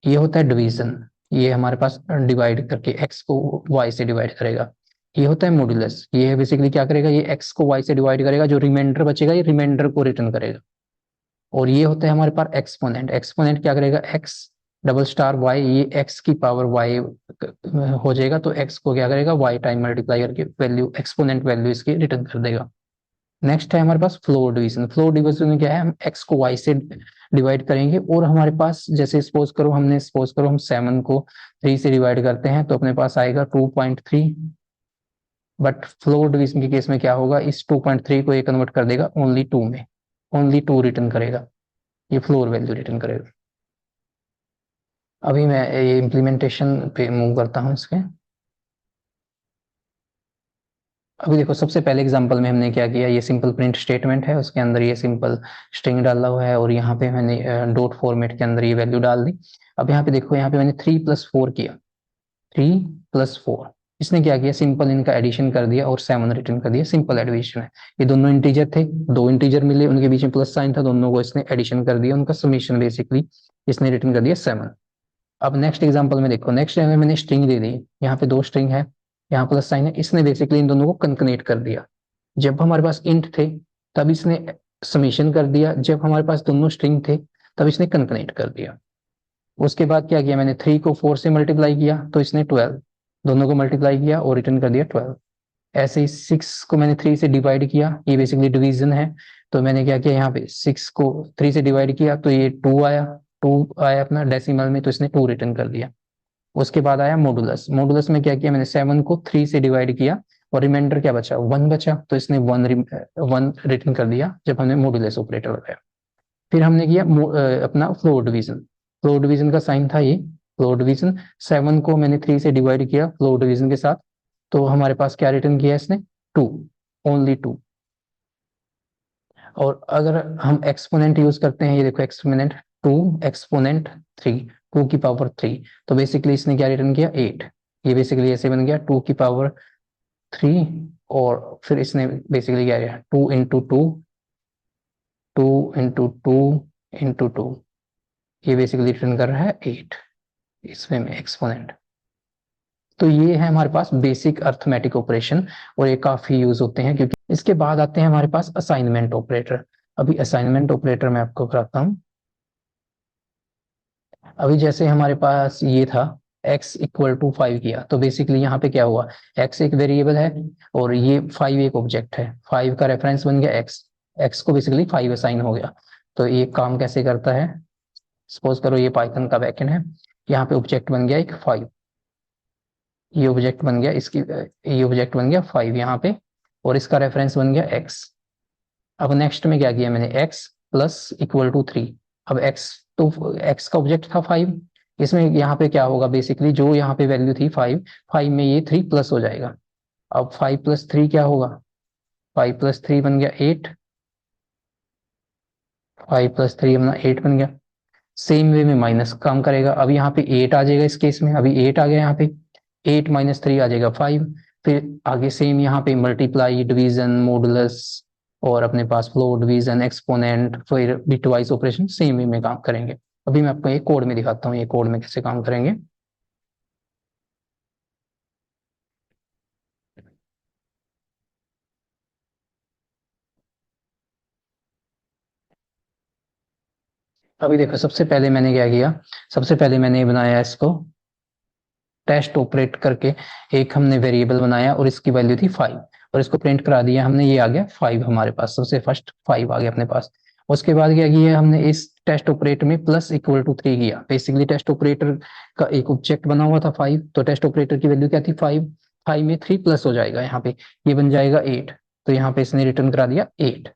ये होता है डिवीजन, ये हमारे पास डिवाइड करके x को y से डिवाइड करेगा। ये होता है मॉड्यूलस, ये बेसिकली क्या करेगा, ये x को y से डिवाइड करेगा, जो रिमाइंडर बचेगा ये रिमाइंडर को रिटर्न करेगा। और ये होता है हमारे पास एक्सपोनेंट। एक्सपोनेंट क्या करेगा, x डबल स्टार y, ये x की पावर y हो जाएगा, तो x को क्या करेगा y टाइम मल्टीप्लाई करके वैल्यू एक्सपोनेंट वैल्यू इसकी रिटर्न कर देगा। नेक्स्ट है हमारे पास फ्लोर डिवीजन। फ्लोर डिवीजन में क्या है, हम x को y से डिवाइड करेंगे और हमारे पास जैसे सपोज करो हम 7 को 3 से डिवाइड करते हैं तो अपने पास आएगा 2.3। बट फ्लोर डिवीजन के केस में क्या होगा, इस 2.3 को ये कन्वर्ट कर देगा ओनली 2 में, ओनली 2 रिटर्न करेगा, ये फ्लोर वैल्यू रिटर्न करेगा। अभी मैं ये इम्प्लीमेंटेशन पे मूव करता हूँ इसके। अभी देखो सबसे पहले एग्जांपल में हमने क्या किया, ये सिंपल प्रिंट स्टेटमेंट है, उसके अंदर ये सिंपल स्ट्रिंग डाला हुआ है और यहाँ पे मैंने डॉट फॉर्मेट के अंदर ये वैल्यू डाल दी। अब यहाँ पे देखो, यहाँ पे मैंने 3+4 किया, 3+4, इसने क्या किया, सिंपल इनका एडिशन कर दिया और 7 रिटर्न कर दिया। सिंपल एडिशन है, ये दोनों इंटीजर थे, दो इंटीजर मिले, उनके बीच में प्लस साइन था, दोनों को इसने एडिशन कर दिया, उनका समेशन बेसिकली इसने रिटर्न कर दिया 7। अब नेक्स्ट एग्जांपल में देखो, नेक्स्ट में मैंने स्ट्रिंग दे दी, यहाँ पे दो स्ट्रिंग है, यहाँ प्लस साइन है, इसने बेसिकली इन दोनों को कंकनेट कर दिया। जब हमारे पास इंट थे तब इसने समेशन कर दिया, जब हमारे पास दोनों स्ट्रिंग थे तब इसने कंकनेट कर दिया। उसके बाद क्या किया, मैंने 3 को 4 से मल्टीप्लाई किया तो इसने 12, दोनों को मल्टीप्लाई किया और रिटर्न कर दिया 12। ऐसे ही 6 को मैंने 3 से डिवाइड किया, ये बेसिकली डिवीजन है, तो मैंने क्या किया, यहाँ पे 6 को 3 से डिवाइड किया तो ये 2 आया, 2 आया अपना डेसिमल में, तो इसने 2 रिटर्न कर दिया। उसके बाद आया मॉडुलस, मॉडुलस में क्या किया, मैंने 7 को 3 से डिवाइड किया और रिमाइंडर क्या बचा, 1 बचा, तो इसने 1 रिटर्न कर दिया जब हमने मॉडुलस ऑपरेटर लगाया। फिर हमने किया अपना फ्लोर डिवीजन, फ्लोर डिवीजन का साइन था ये, फ्लोर डिवीजन, 7 को मैंने 3 से डिवाइड किया फ्लोर डिवीजन के साथ, तो हमारे पास क्या रिटर्न किया इसने, 2, ओनली 2। और अगर हम एक्सपोनेंट यूज करते हैं, ये देखो एक्सपोनेंट 2 एक्सपोनेंट 3, 2 की पावर 3, तो बेसिकली इसने क्या रिटर्न किया, 8। ये बेसिकली ऐसे बन गया 2 की पावर 3, और फिर इसने बेसिकली क्या किया, 2 इंटू 2, 2 इंटू 2 इंटू 2, ये बेसिकली रिटर्न कर रहा है 8 इसमें में एक्सपोनेंट। तो ये है हमारे पास बेसिक अर्थमेटिक ऑपरेशन और ये काफी यूज होते हैं, क्योंकि इसके बाद आते हैं हमारे पास असाइनमेंट ऑपरेटर। अभी असाइनमेंट ऑपरेटर मैं आपको कराता हूँ। अभी जैसे हमारे पास ये था x इक्वल टू 5 किया, तो बेसिकली यहाँ पे क्या हुआ, x एक वेरिएबल है और ये 5 एक ऑब्जेक्ट है, 5 का रेफरेंस बन गया x, x को बेसिकली 5 असाइन हो गया। तो ये काम कैसे करता है, सपोज करो ये पाइथन का बैकएंड है, यहाँ पे ऑब्जेक्ट बन गया एक 5, ये ऑब्जेक्ट बन गया इसकी, ये ऑब्जेक्ट बन गया 5 यहाँ पे, और इसका रेफरेंस बन गया x। अब नेक्स्ट में क्या किया मैंने, x प्लस इक्वल टू 3। अब x, तो x का ऑब्जेक्ट था 5, इसमें यहाँ पे क्या होगा, बेसिकली जो यहाँ पे वैल्यू थी 5, 5 में ये 3 प्लस हो जाएगा। अब 5 प्लस 3 क्या होगा, 5 प्लस 3 बन गया 8, 5 प्लस 3 अपना 8 बन गया। सेम वे में माइनस काम करेगा, अब यहाँ पे 8 आ जाएगा इस केस में, अभी 8 आ गया यहाँ पे, 8 माइनस 3 आ जाएगा 5। फिर आगे सेम यहाँ पे मल्टीप्लाई, डिवीजन, मॉडुलस, और अपने पास फ्लोर डिवीजन, एक्सपोनेंट, फिर बिटवाइज ऑपरेशन सेम वे में काम करेंगे। अभी मैं आपको एक कोड में दिखाता हूँ ये कोड में कैसे काम करेंगे। अभी देखो सबसे पहले मैंने क्या किया, सबसे पहले मैंने बनाया इसको टेस्ट ऑपरेट करके, एक हमने वेरिएबल बनाया और इसकी वैल्यू थी 5, और इसको प्रिंट करा दिया हमने, ये आ गया 5 हमारे पास, सबसे फर्स्ट 5 आ गया अपने पास। उसके बाद क्या किया हमने, इस टेस्ट ऑपरेटर में प्लस इक्वल टू 3 किया। बेसिकली टेस्ट ऑपरेटर का एक ऑब्जेक्ट बना हुआ था 5, तो टेस्ट ऑपरेटर की वैल्यू क्या थी 5, 5 में 3 प्लस हो जाएगा यहाँ पे, ये बन जाएगा 8, तो यहाँ पे इसने रिटर्न करा दिया 8।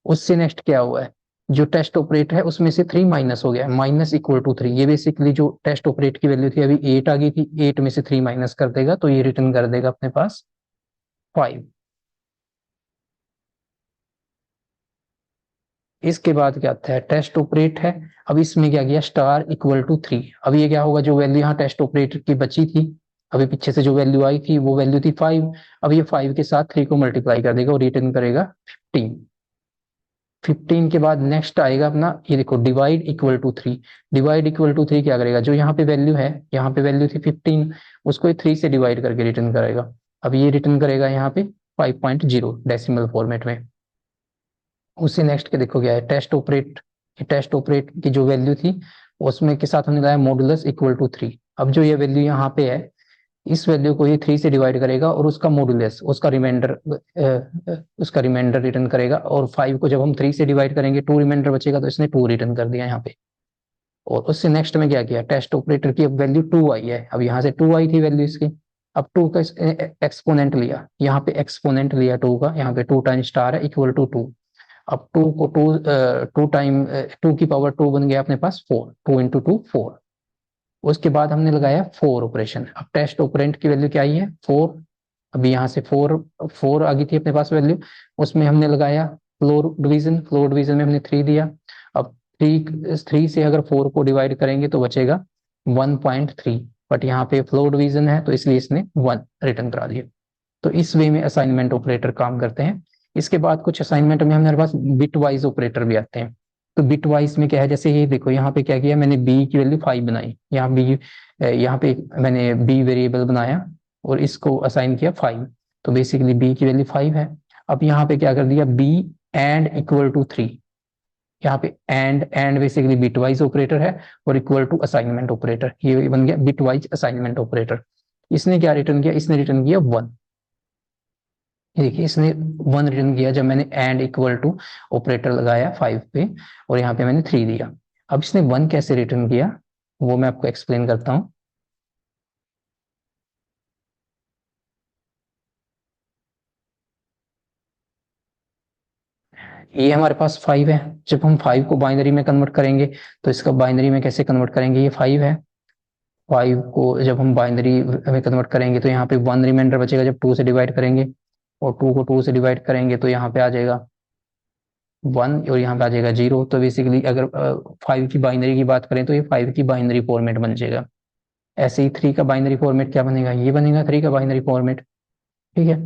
उससे नेक्स्ट क्या हुआ है, जो टेस्ट ऑपरेटर है उसमें से 3 माइनस हो गया, माइनस इक्वल टू 3, ये बेसिकली जो टेस्ट ऑपरेट की वैल्यू थी अभी 8 आ गई थी, 8 में से 3 माइनस कर देगा तो ये रिटर्न कर देगा अपने पास 5। इसके बाद क्या आता है, टेस्ट ऑपरेट है, अब इसमें क्या किया, स्टार इक्वल टू 3। अब ये क्या होगा, जो वैल्यू यहाँ टेस्ट ऑपरेटर की बची थी, अभी पीछे से जो वैल्यू आई थी वो वैल्यू थी 5, अब ये 5 के साथ 3 को मल्टीप्लाई कर देगा और रिटर्न करेगा 15। 15 के बाद नेक्स्ट आएगा अपना, ये देखो divide equal to 3। Divide equal to 3 क्या करेगा, जो यहाँ पे वैल्यू है, यहाँ पे वैल्यू थी 15, उसको 3 से डिवाइड करके रिटर्न करेगा। अब ये रिटर्न करेगा यहाँ पे 5.0 डेसिमल फॉर्मेट में। उससे नेक्स्ट के देखो क्या है, टेस्ट ऑपरेट की जो वैल्यू थी उसमें के साथ हमने लगाया मॉडुलस इक्वल टू 3। अब जो ये वैल्यू यहाँ पे है, इस वैल्यू को ये 3 से डिवाइड करेगा और उसका मॉडुलस, उसका रिमाइंडर रिटर्न करेगा, और 5 को जब हम 3 से डिवाइड करेंगे 2 रिमाइंडर बचेगा, तो इसने 2 रिटर्न कर दिया यहाँ पे। और उससे नेक्स्ट में क्या किया, टेस्ट ऑपरेटर की अब वैल्यू 2 आई है, अब यहाँ से 2 आई थी वैल्यू इसकी, अब 2 का एक्सपोनेंट लिया, यहाँ पे एक्सपोनेंट लिया 2 का, यहाँ पे 2 टाइम स्टार है इक्वल टू 2। अब 2 को 2 टाइम 2 की पावर 2 बन गया अपने पास 4, 2 इंटू 2 4। उसके बाद हमने लगाया 4 ऑपरेशन। अब टेस्ट ऑपरेंट की वैल्यू क्या आई है 4, अभी यहाँ से 4 आ गई थी अपने पास वैल्यू, उसमें हमने लगाया फ्लोर डिवीजन में हमने 3 दिया। अब 3 से अगर 4 को डिवाइड करेंगे तो बचेगा 1.3, बट यहाँ पे फ्लोर डिवीजन है तो इसलिए इसने 1 रिटर्न करा दिया। तो इस वे में असाइनमेंट ऑपरेटर काम करते हैं। इसके बाद कुछ असाइनमेंट में हमारे पास बिट वाइज ऑपरेटर भी आते हैं। तो बिट वाइज में क्या है, जैसे ये देखो यहाँ पे क्या किया मैंने, बी की वैल्यू 5 बनाई, यहाँ पे मैंने बी वेरिएबल बनाया और इसको असाइन किया 5। तो बेसिकली बी की वैल्यू 5 है। अब यहाँ पे क्या कर दिया, बी एंड इक्वल टू 3। यहाँ पे एंड बेसिकली बिटवाइज ऑपरेटर है और इक्वल टू असाइनमेंट ऑपरेटर, ये बन गया बिटवाइज असाइनमेंट ऑपरेटर। इसने क्या रिटर्न किया, इसने रिटर्न किया 1। देखिए इसने 1 रिटर्न किया जब मैंने एंड इक्वल टू ऑपरेटर लगाया 5 पे और यहाँ पे मैंने 3 दिया। अब इसने 1 कैसे रिटर्न किया वो मैं आपको एक्सप्लेन करता हूँ। ये हमारे पास 5 है, जब हम 5 को बाइनरी में कन्वर्ट करेंगे तो इसका बाइनरी में कैसे कन्वर्ट करेंगे, ये 5 है। 5 को जब हम बाइनरी में कन्वर्ट करेंगे तो यहाँ पे 1 रिमाइंडर बचेगा जब 2 से डिवाइड करेंगे, और 2 को 2 से डिवाइड करेंगे तो यहाँ पे आ जाएगा 1 और यहाँ पे आ जाएगा 0। तो बेसिकली अगर 5 की बाइनरी की बात करें तो ये 5 की बाइनरी फॉर्मेट बन जाएगा। ऐसे ही 3 का बाइनरी फॉर्मेट क्या बनेगा, ये बनेगा 3 का बाइनरी फॉर्मेट। ठीक है।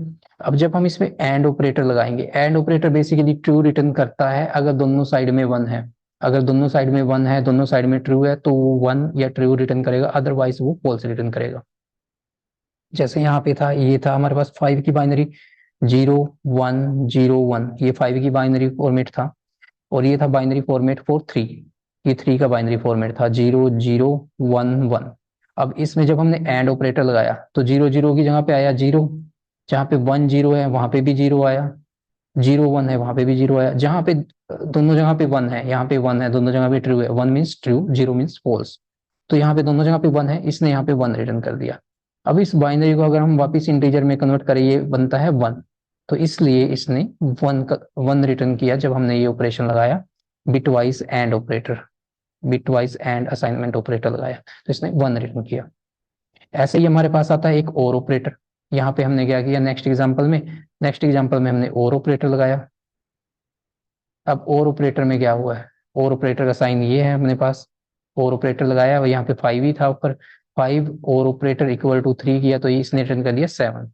अब जब हम इसमें एंड ऑपरेटर लगाएंगे, and operator basically true return करता है अगर दोनों साइड में 1 है। अगर दोनों साइड में 1 है, दोनों साइड में ट्रू है तो वो 1 या ट्रू रिटर्न करेगा, अदरवाइज वो फॉल्स रिटर्न करेगा। जैसे यहाँ पे था, ये था हमारे पास 5 की बाइनरी 0 1 0 1, ये 5 की बाइनरी फॉर्मेट था। और ये था बाइनरी फॉर्मेट फॉर 3, ये 3 का बाइनरी फॉर्मेट था 0 0 1 1। अब इसमें जब हमने एंड ऑपरेटर लगाया तो 0 0 की जगह पे आया 0, जहाँ पे 1 0 है वहां पे भी 0 आया, 0 1 है वहां पे भी 0 आया, जहाँ पे दोनों जगह पे 1 है यहाँ पे 1 है, दोनों जगह पे ट्रू है, 1 मीन्स ट्रू 0 मीन्स फॉल्स। तो यहाँ पे दोनों जगह पे 1 है, इसने यहाँ पे 1 रिटर्न कर दिया। अब इस बाइनरी को अगर हम वापस इंटीजर में कन्वर्ट करें ये बनता है 1, तो इसलिए इसने 1 रिटर्न किया जब हमने ये ऑपरेशन लगाया bitwise and operator, bitwise and assignment operator लगाया तो इसने 1 रिटर्न किया। ऐसे ही हमारे पास आता है एक और ऑपरेटर। यहाँ पे हमने क्या किया, नेक्स्ट एग्जांपल में हमने और ऑपरेटर लगाया। अब और ऑपरेटर में क्या हुआ है, और ऑपरेटर का साइन ये है अपने पास, और ऑपरेटर लगाया, यहाँ पे 5 ही था ऊपर, 5 और ऑपरेटर इक्वल टू 3 किया तो ये इसने रिटर्न कर दिया 7।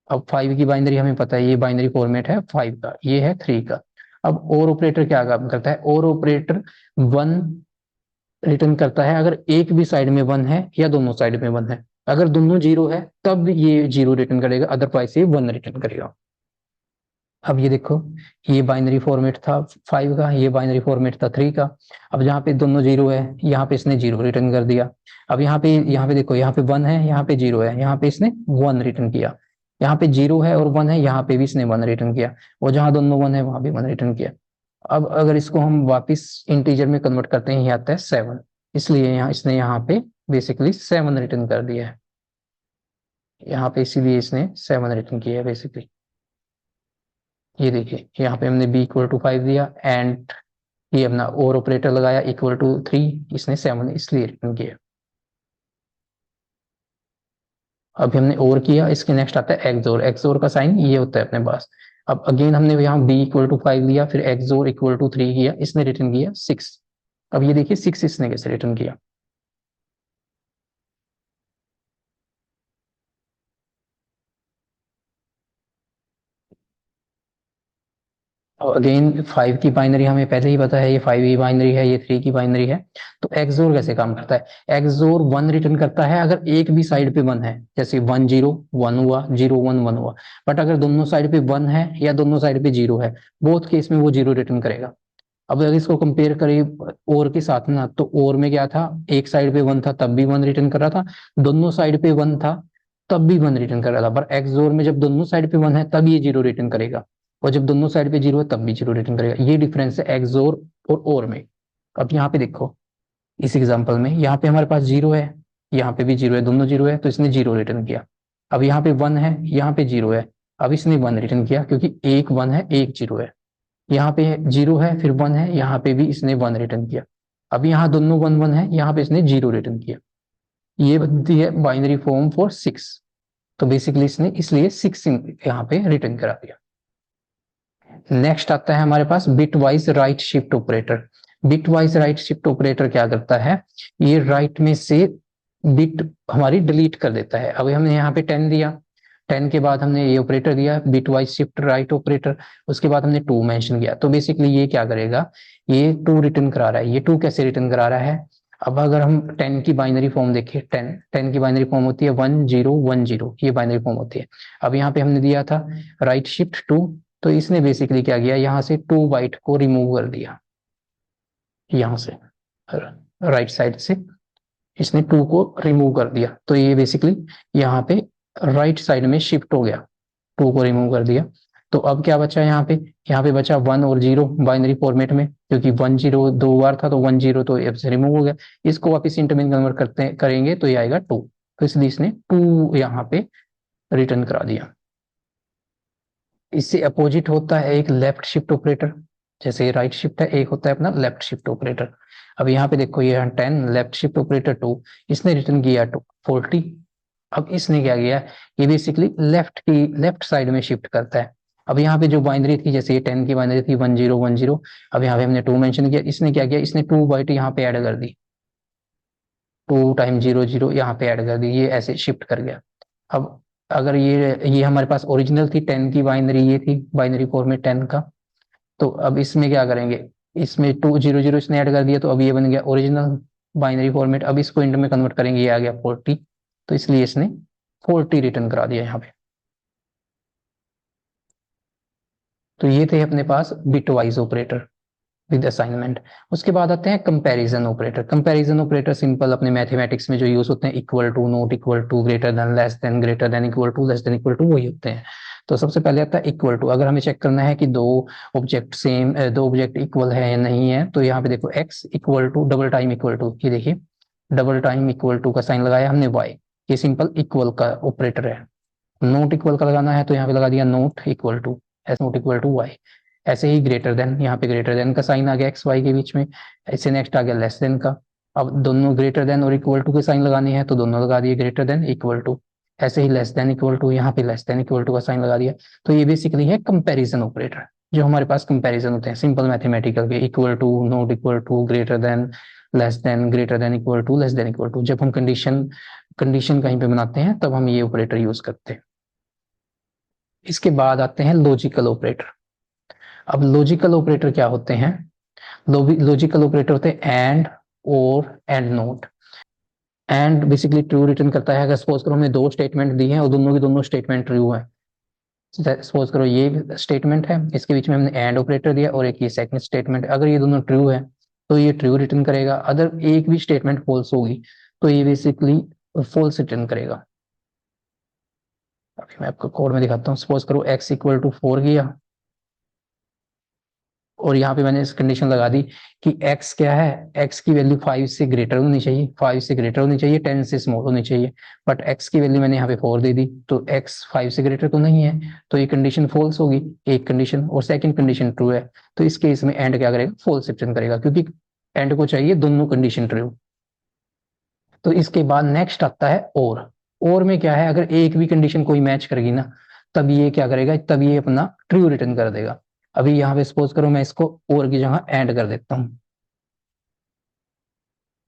अब 5 की बाइनरी हमें पता है, ये बाइनरी फॉर्मेट है 5 का, ये है 3 का। अब और ऑपरेटर क्या काम करता है, और ऑपरेटर 1 रिटर्न करता है अगर एक भी साइड में 1 है या दोनों साइड में 1 है। अगर दोनों 0 है तब ये 0 रिटर्न करेगा, अदरवाइज ये 1 रिटर्न करेगा। अब ये देखो, ये बाइनरी फॉर्मेट था 5 का, ये बाइनरी फॉर्मेट था 3 का। अब जहाँ पे दोनों 0 है यहाँ पे इसने 0 रिटर्न कर दिया। अब यहाँ पे देखो, यहाँ पे 1 है, यहाँ पे 0 है, यहाँ पे इसने 1 रिटर्न किया। यहाँ पे 0 है और 1 है, यहाँ पे भी इसने 1 रिटर्न किया, और जहाँ दोनों 1 है वहां भी 1 रिटर्न किया। अब अगर इसको हम वापस इंटीजर में कन्वर्ट करते हैं, ये आता है 7, इसलिए इसने यहाँ पे बेसिकली 7 रिटर्न कर दिया है, यहाँ पे इसीलिए इसने 7 रिटर्न किया है बेसिकली। ये देखिए यहाँ पे हमने b इक्वल टू 5 दिया एंड ये अपना और ऑपरेटर लगाया इक्वल टू 3, इसने 7 इसलिए रिटर्न किया। अभी हमने और किया, इसके नेक्स्ट आता है एक्सोर। एक्सोर का साइन ये होता है अपने पास। अब अगेन हमने यहाँ b इक्वल टू 5 दिया, फिर एक्सोर इक्वल टू 3 किया, इसने रिटर्न किया 6। अब ये देखिए 6 इसने कैसे रिटर्न किया। अगेन 5 की बाइनरी हमें पहले ही पता है, ये 5 की बाइनरी है, ये 3 की बाइनरी है। तो एक्सोर कैसे काम करता है, एक्सोर 1 रिटर्न करता है अगर एक भी साइड पे 1 है, जैसे 1 0 1 हुआ, 0 1 1 हुआ। बट अगर दोनों साइड पे 1 है या दोनों साइड पे 0 है, बोथ केस में वो 0 रिटर्न करेगा। अब अगर इसको कंपेयर करें और के साथ ना, तो और में क्या था, एक साइड पे 1 था तब भी 1 रिटर्न कर रहा था, दोनों साइड पे 1 था तब भी 1 रिटर्न कर रहा था। पर एक्सोर में जब दोनों साइड पे 1 है तब ये 0 रिटर्न करेगा, और जब दोनों साइड पे 0 है तब भी 0 रिटर्न करेगा। ये डिफरेंस है एक्सोर और में। अब यहाँ पे देखो, इस एग्जाम्पल में यहाँ पे हमारे पास 0 है, यहाँ पे भी 0 है, दोनों 0 है तो इसने 0 रिटर्न किया। अब यहाँ पे 1 है, यहाँ पे 0 है, अब इसने 1 रिटर्न किया क्योंकि एक 1 है एक 0 है। यहाँ पे 0 है फिर 1 है, यहाँ पे भी इसने 1 रिटर्न किया। अब यहाँ दोनों 1 1 है, यहाँ पे इसने 0 रिटर्न किया। ये बनती है बाइनरी फॉर्म फॉर 6। तो बेसिकली इसने इसलिए 6 यहाँ पे रिटर्न करा दिया। नेक्स्ट आता है हमारे पास bit wise right shift operator. Bit wise right shift operator क्या करता है, ये राइट में से बिट हमारी डिलीट कर देता है। अभी हमने यहाँ पे 10 दिया, 10 के बाद हमने ये ऑपरेटर दिया bit wise shift right operator, उसके बाद हमने 2 मेंशन किया, तो बेसिकली ये क्या करेगा, ये 2 रिटर्न करा रहा है। ये 2 कैसे रिटर्न करा रहा है, अब अगर हम 10 की बाइनरी फॉर्म देखें, 10 की बाइनरी फॉर्म होती है 1010, ये बाइनरी फॉर्म होती है। अब यहाँ पे हमने दिया था राइट शिफ्ट 2, तो इसने बेसिकली क्या किया, यहाँ से 2 बाइट को रिमूव कर दिया, यहाँ से राइट साइड से इसने 2 को रिमूव कर दिया, तो ये बेसिकली यहाँ पे राइट साइड में शिफ्ट हो गया, 2 को रिमूव कर दिया। तो अब क्या बचा यहाँ पे बचा 1 और 0 बाइनरी फॉर्मेट में, क्योंकि 1 0 दो बार था तो 1 0 तो अब से रिमूव हो गया। इसको वापस इंट में कन्वर्ट करेंगे तो ये आएगा 2, तो इसलिए इसने 2 यहाँ पे रिटर्न करा दिया। इससे अपोजिट होता है एक लेफ्ट शिफ्ट ऑपरेटर, जैसे राइट शिफ्ट है, एक होता है अपना लेफ्ट शिफ्ट ऑपरेटर। अब यहाँ पे देखो ये 10 लेफ्ट शिफ्ट ऑपरेटर 2, इसने रिटर्न किया 40। अब इसने क्या किया, ये बेसिकली लेफ्ट साइड में शिफ्ट करता है। अब यहाँ पे जो बाइनरी थी, जैसे ये 10 की बाइनरी थी 1010, अब यहाँ पे हमने 2 मेंशन किया, इसने क्या किया, इसने 2 बाइट यहाँ पे ऐड कर दी, 2 टाइम 0 यहाँ पे ऐड कर दी, ये ऐसे शिफ्ट कर गया। अब अगर ये हमारे पास ओरिजिनल थी 10 की बाइनरी, ये थी बाइनरी फॉर्मेट 10 का, तो अब इसमें क्या करेंगे, इसमें 200 इसने ऐड कर दिया, तो अब ये बन गया ओरिजिनल बाइनरी फॉर्मेट। अब इसको इंट में कन्वर्ट करेंगे, ये आ गया 40, तो इसलिए इसने 40 रिटर्न करा दिया यहाँ पे। तो ये थे अपने पास bit wise operator with assignment. उसके बाद आते हैं comparison operator. Comparison operator simple अपने मैथमेटिक्स में जो यूज होते हैं, equal to, not equal to, greater than, less than, greater than, equal to, less than, equal to, वही होते हैं। तो सबसे पहले आता है इक्वल टू। अगर हमें चेक करना है कि दो ऑब्जेक्ट इक्वल है या नहीं है, तो यहाँ पे देखो x equal to double time equal to, ये देखिए डबल टाइम इक्वल टू का साइन लगाया हमने y, ये सिंपल इक्वल का ऑपरेटर है। नोट इक्वल का लगाना है तो यहाँ पे लगा दिया not equal to, S not equal to Y. ऐसे ही ग्रेटर देन, यहाँ पे ग्रेटर देन का साइन आ गया एक्स वाई के बीच में। ऐसे नेक्स्ट आ गया लेस देन का, अब दोनों ग्रेटर देन और इक्वल टू के साइन लगाने हैं तो दोनों लगा दिए ग्रेटर देन इक्वल टू। ऐसे ही लेस देन इक्वल टू, यहाँ पे लेस देन इक्वल टू का साइन लगा दिया। तो ये बेसिकली है कंपेरिजन ऑपरेटर, जो हमारे पास कंपेरिजन होते हैं सिंपल मैथमेटिकल के, equal to, not equal to, greater than, less than, greater than equal to, less than equal to. जब हम कंडीशन कहीं पे बनाते हैं तब हम ये ऑपरेटर यूज करते हैं। इसके बाद आते हैं लॉजिकल ऑपरेटर। अब लॉजिकल ऑपरेटर क्या होते हैं, लॉजिकल ऑपरेटर होते हैं एंड, और, and note. And basically true return करता है। अगर सपोज करो हमने 2 स्टेटमेंट दी हैं और दोनों की दोनों स्टेटमेंट ट्रू है, सपोज करो ये स्टेटमेंट है, इसके बीच में हमने एंड ऑपरेटर दिया और एक ये सेकंड स्टेटमेंट, अगर ये दोनों ट्रू है तो ये ट्रू रिटर्न करेगा। अगर एक भी स्टेटमेंट फॉल्स होगी तो ये बेसिकली फॉल्स रिटर्न करेगा। अभी मैं आपको कोड में दिखाता हूँ। सपोज करो x इक्वल टू 4 किया, और यहाँ पे मैंने इस कंडीशन लगा दी कि x क्या है, x की वैल्यू 5 से ग्रेटर होनी चाहिए, 5 से ग्रेटर होनी चाहिए, 10 से स्मॉल होनी चाहिए। बट x की वैल्यू मैंने यहाँ पे 4 दे दी, तो x 5 से ग्रेटर तो नहीं है, तो ये कंडीशन फॉल्स होगी, एक कंडीशन, और सेकंड कंडीशन ट्रू है। तो इस केस में एंड क्या करेगा, फॉल्स रिटर्न करेगा, क्योंकि एंड को चाहिए दोनों कंडीशन ट्रू। तो इसके बाद नेक्स्ट आता है और में क्या है, अगर एक भी कंडीशन कोई मैच करेगी ना, तब ये क्या करेगा, तब ये अपना ट्रू रिटर्न कर देगा। अभी यहाँ पे सपोज करो मैं इसको और की जगह एंड कर देता हूँ,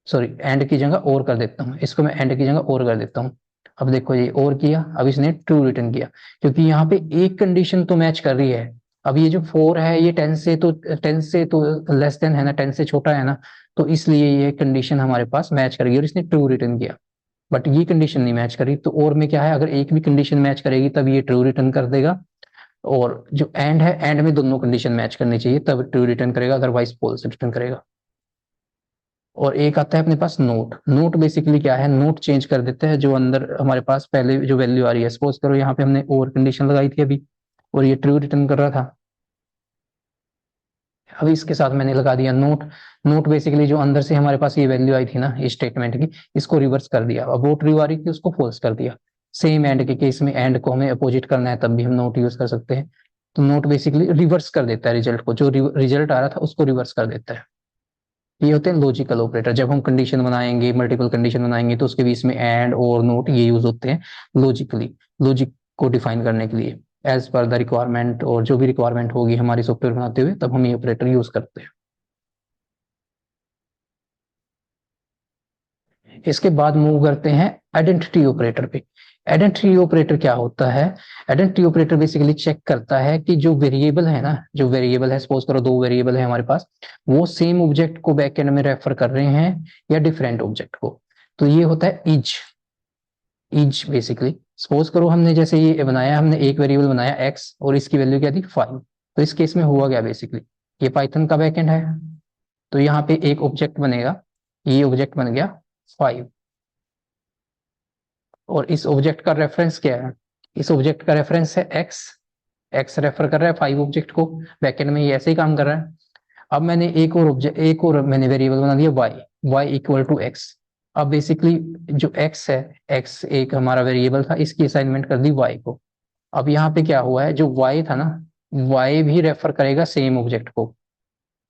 सॉरी एंड की जगह और कर देता हूँ, इसको मैं एंड की जगह और कर देता हूँ। अब देखो ये और किया, अब इसने ट्रू रिटर्न किया, क्योंकि यहाँ पे एक कंडीशन तो मैच कर रही है। अब ये जो 4 है ये 10 से तो लेस देन है ना, 10 से छोटा है ना, तो इसलिए ये कंडीशन हमारे पास मैच करेगी और इसने ट्रू रिटर्न किया। बट ये कंडीशन नहीं मैच करी, तो और में क्या है, अगर एक भी कंडीशन मैच करेगी तब ये ट्रू रिटर्न कर देगा, और जो एंड है, एंड में दोनों कंडीशन मैच करनी चाहिए तब ट्रू रिटर्न करेगा, अदरवाइज फॉल्स रिटर्न करेगा। और एक आता है अपने पास नोट बेसिकली क्या है, नोट चेंज कर देते हैं जो अंदर हमारे पास पहले जो वैल्यू आ रही है। सपोज करो यहाँ पे हमने और कंडीशन लगाई थी अभी, और ये ट्रू रिटर्न कर रहा था, अभी इसके साथ मैंने लगा दिया नोट बेसिकली जो अंदर से हमारे पास ये वैल्यू आई थी ना इस स्टेटमेंट की, इसको रिवर्स कर दिया। अब वो ट्रू आ रही थी उसको फॉल्स कर दिया। सेम एंड के केस में, एंड को हमें अपोजिट करना है तब भी हम नोट यूज कर सकते हैं। तो नोट बेसिकली रिवर्स कर देता है रिजल्ट को, जो रिजल्ट आ रहा था उसको रिवर्स कर देता है। ये होते हैं लॉजिकल ऑपरेटर। जब हम कंडीशन बनाएंगे, मल्टीपल कंडीशन बनाएंगे, तो उसके बीच में एंड और नोट ये यूज होते हैं लॉजिकली। लॉजिक को डिफाइन करने के लिए एज पर द रिक्वायरमेंट, और जो भी रिक्वायरमेंट होगी हमारी सॉफ्टवेयर बनाते हुए तब हम ये ऑपरेटर यूज करते हैं। इसके बाद मूव करते हैं आइडेंटिटी ऑपरेटर पे। आइडेंटिटी ऑपरेटर क्या होता है? आइडेंटिटी ऑपरेटर बेसिकली चेक करता है कि जो वेरिएबल है ना, जो वेरिएबल है, सपोज करो दो वेरिएबल है हमारे पास, वो सेम ऑब्जेक्ट को बैकएंड में रेफर कर रहे हैं या डिफरेंट ऑब्जेक्ट को। तो ये होता है इज बेसिकली। सपोज करो हमने जैसे ये बनाया, हमने एक वेरिएबल बनाया एक्स और इसकी वैल्यू क्या थी 5। तो इस केस में हुआ क्या बेसिकली, ये पाइथन का बैकएंड है, तो यहाँ पे एक ऑब्जेक्ट बनेगा, ये ऑब्जेक्ट बन गया 5, और इस ऑब्जेक्ट का रेफरेंस क्या है? इस ऑब्जेक्ट का रेफरेंस है एक्स, एक्स रेफर कर रहा है 5 ऑब्जेक्ट को, बैकएंड में ये ऐसे ही काम कर रहा है। अब मैंने एक और मैंने वेरिएबल बना दिया Y, Y equal to X. अब बेसिकली जो एक्स है, एक्स एक हमारा वेरिएबल था, इसकी असाइनमेंट कर दी वाई को। अब यहाँ पे क्या हुआ है, जो वाई था ना, वाई भी रेफर करेगा सेम ऑब्जेक्ट को।